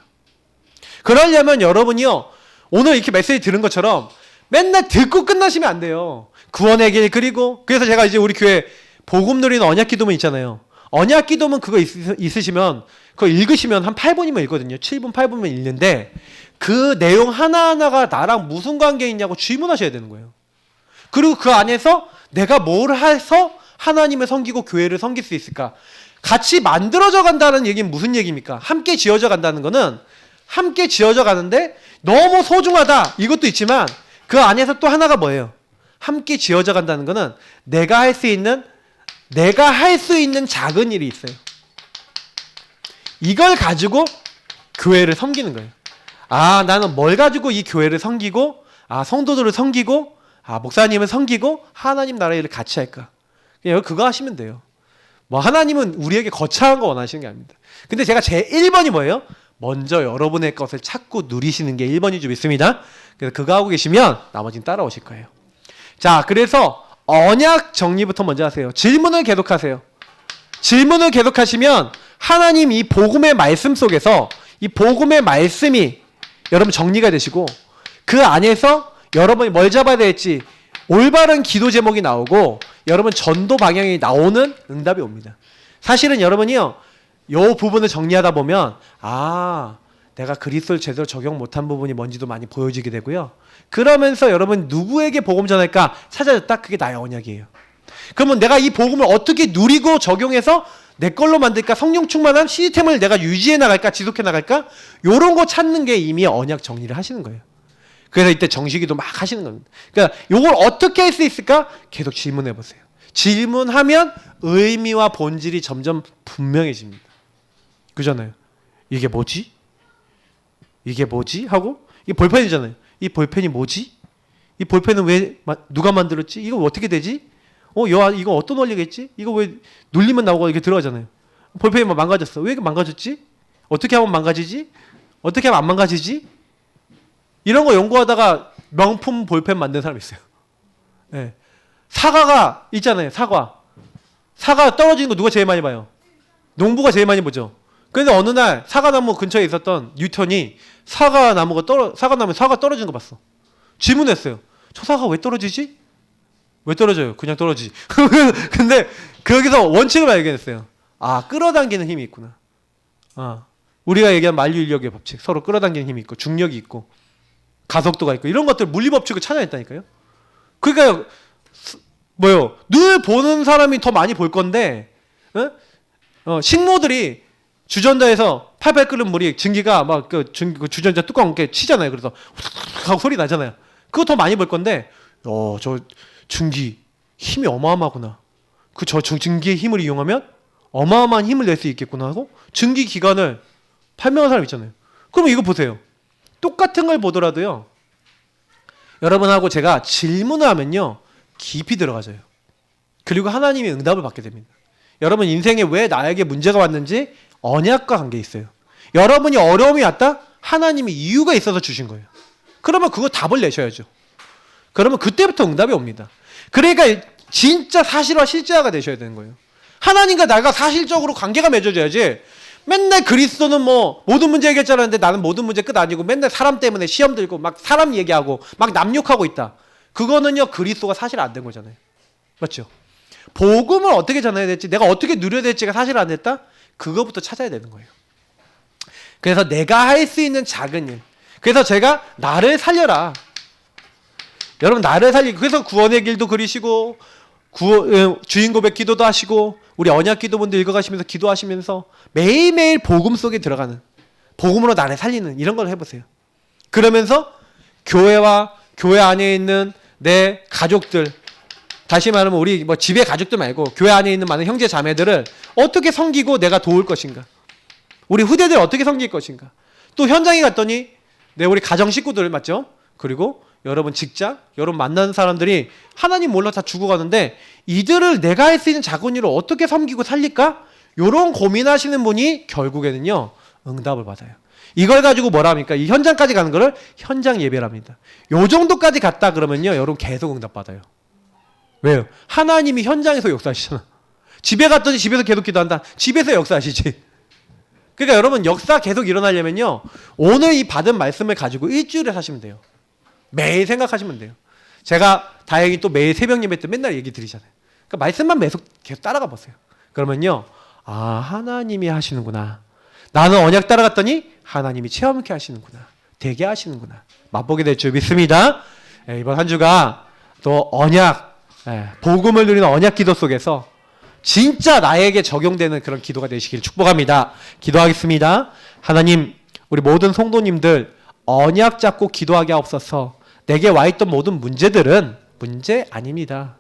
그러려면 여러분이요 오늘 이렇게 메시지 들은 것처럼 맨날 듣고 끝나시면 안 돼요. 구원의 길 그리고 그래서 제가 이제 우리 교회 복음 누리는 언약 기도문 있잖아요. 언약 기도문 그거 있으시면 그거 읽으시면 한 8분이면 읽거든요. 7분 8분이면 읽는데 그 내용 하나하나가 나랑 무슨 관계 있냐고 질문하셔야 되는 거예요. 그리고 그 안에서 내가 뭘 해서 하나님을 섬기고 교회를 섬길 수 있을까? 같이 만들어져 간다는 얘기는 무슨 얘기입니까? 함께 지어져 간다는 거는 함께 지어져 가는데 너무 소중하다 이것도 있지만 그 안에서 또 하나가 뭐예요? 함께 지어져 간다는 거는 내가 할 수 있는 작은 일이 있어요. 이걸 가지고 교회를 섬기는 거예요. 아, 나는 뭘 가지고 이 교회를 섬기고, 아, 성도들을 섬기고, 아, 목사님을 섬기고 하나님 나라의 일을 같이 할까? 그냥 그거 하시면 돼요. 뭐 하나님은 우리에게 거창한 거 원하시는 게 아닙니다. 근데 제가 제 1번이 뭐예요? 먼저 여러분의 것을 찾고 누리시는 게 1번이 좀 있습니다. 그래서 그거 하고 계시면 나머지는 따라오실 거예요. 자, 그래서 언약 정리부터 먼저 하세요. 질문을 계속하세요. 질문을 계속하시면 하나님 이 복음의 말씀 속에서 이 복음의 말씀이 여러분 정리가 되시고 그 안에서 여러분이 뭘 잡아야 될지 올바른 기도 제목이 나오고 여러분 전도 방향이 나오는 응답이 옵니다. 사실은 여러분이요, 요 부분을 정리하다 보면 아, 내가 그리스도를 제대로 적용 못한 부분이 뭔지도 많이 보여지게 되고요. 그러면서 여러분 누구에게 복음 전할까 찾아졌다. 그게 나의 언약이에요. 그러면 내가 이 복음을 어떻게 누리고 적용해서 내 걸로 만들까? 성령 충만한 시스템을 내가 유지해 나갈까? 지속해 나갈까? 요런 거 찾는 게 이미 언약 정리를 하시는 거예요. 그래서 이때 정식기도 막 하시는 겁니다. 그러니까 요걸 어떻게 할 수 있을까? 계속 질문해 보세요. 질문하면 의미와 본질이 점점 분명해집니다. 그잖아요. 이게 뭐지? 이게 뭐지? 하고 이게 볼펜이잖아요. 이 볼펜이 뭐지? 이 볼펜은 왜 누가 만들었지? 이거 어떻게 되지? 이거 어떤 원리겠지? 이거 왜 눌리면 나오고 이렇게 들어가잖아요. 볼펜이 막 망가졌어. 왜 이렇게 망가졌지? 어떻게 하면 망가지지? 어떻게 하면 안 망가지지? 이런 거 연구하다가 명품 볼펜 만든 사람 있어요. 네. 사과가 있잖아요. 사과 떨어지는 거 누가 제일 많이 봐요? 농부가 제일 많이 보죠. 그런데 어느 날 사과나무 근처에 있었던 뉴턴이 사과 떨어지는 거 봤어. 질문했어요. 저 사과 왜 떨어지지? 왜 떨어져요? 그냥 떨어지지. 근데 거기서 원칙을 발견했어요. 아, 끌어당기는 힘이 있구나. 우리가 얘기한 만류인력의 법칙, 서로 끌어당기는 힘이 있고 중력이 있고 가속도가 있고 이런 것들 물리법칙을 찾아냈다니까요. 그러니까 늘 보는 사람이 더 많이 볼 건데 식모들이 주전자에서 팔팔 끓는 물이 증기가 막 그 주전자 뚜껑 이렇게 치잖아요. 그래서 하고 소리 나잖아요. 그거 더 많이 볼 건데 저 증기 힘이 어마어마하구나. 저 증기의 힘을 이용하면 어마어마한 힘을 낼 수 있겠구나 하고 증기 기관을 발명한 사람 있잖아요. 그럼 이거 보세요. 똑같은 걸 보더라도요. 여러분하고 제가 질문을 하면요. 깊이 들어가져요. 그리고 하나님이 응답을 받게 됩니다. 여러분 인생에 왜 나에게 문제가 왔는지 언약과 관계 있어요. 여러분이 어려움이 왔다? 하나님이 이유가 있어서 주신 거예요. 그러면 그거 답을 내셔야죠. 그러면 그때부터 응답이 옵니다. 그러니까 진짜 사실화 실제화가 되셔야 되는 거예요. 하나님과 내가 사실적으로 관계가 맺어져야지 맨날 그리스도는 뭐 모든 문제 해결자라는데 나는 모든 문제 끝 아니고 맨날 사람 때문에 시험 들고 막 사람 얘기하고 막 남욕하고 있다. 그거는요 그리스도가 사실 안 된 거잖아요. 맞죠? 복음을 어떻게 전해야 될지 내가 어떻게 누려야 될지가 사실 안 됐다? 그거부터 찾아야 되는 거예요. 그래서 내가 할 수 있는 작은 일. 그래서 제가 나를 살려라. 여러분 나를 살리고 그래서 구원의 길도 그리시고 주인 고백 기도도 하시고 우리 언약 기도본도 읽어가시면서 기도하시면서 매일매일 복음 속에 들어가는 복음으로 나를 살리는 이런 걸 해보세요. 그러면서 교회와 교회 안에 있는 내 가족들 다시 말하면 우리 뭐 집의 가족들 말고 교회 안에 있는 많은 형제 자매들을 어떻게 섬기고 내가 도울 것인가 우리 후대들 어떻게 섬길 것인가 또 현장에 갔더니 우리 가정 식구들 맞죠? 그리고 여러분 직장, 여러분 만나는 사람들이 하나님 몰라 다 죽어가는데 이들을 내가 할 수 있는 작은 일을 어떻게 섬기고 살릴까? 이런 고민하시는 분이 결국에는요 응답을 받아요. 이걸 가지고 뭐라 합니까? 이 현장까지 가는 거를 현장 예배랍니다. 요 정도까지 갔다 그러면요 여러분 계속 응답 받아요. 왜요? 하나님이 현장에서 역사하시잖아. 집에 갔더니 집에서 계속 기도한다. 집에서 역사하시지. 그러니까 여러분 역사 계속 일어나려면요 오늘 이 받은 말씀을 가지고 일주일에 사시면 돼요. 매일 생각하시면 돼요. 제가 다행히 또 매일 새벽 예배 때 맨날 얘기 드리잖아요. 그러니까 말씀만 계속 따라가 보세요. 그러면요 하나님이 하시는구나. 나는 언약 따라갔더니 하나님이 체험케 하시는구나. 되게 하시는구나. 맛보게 될 줄 믿습니다. 이번 한 주가 또 언약 복음을 누리는 언약 기도 속에서 진짜 나에게 적용되는 그런 기도가 되시길 축복합니다. 기도하겠습니다. 하나님, 우리 모든 성도님들 언약 잡고 기도하게 하옵소서. 내게 와 있던 모든 문제들은 문제 아닙니다.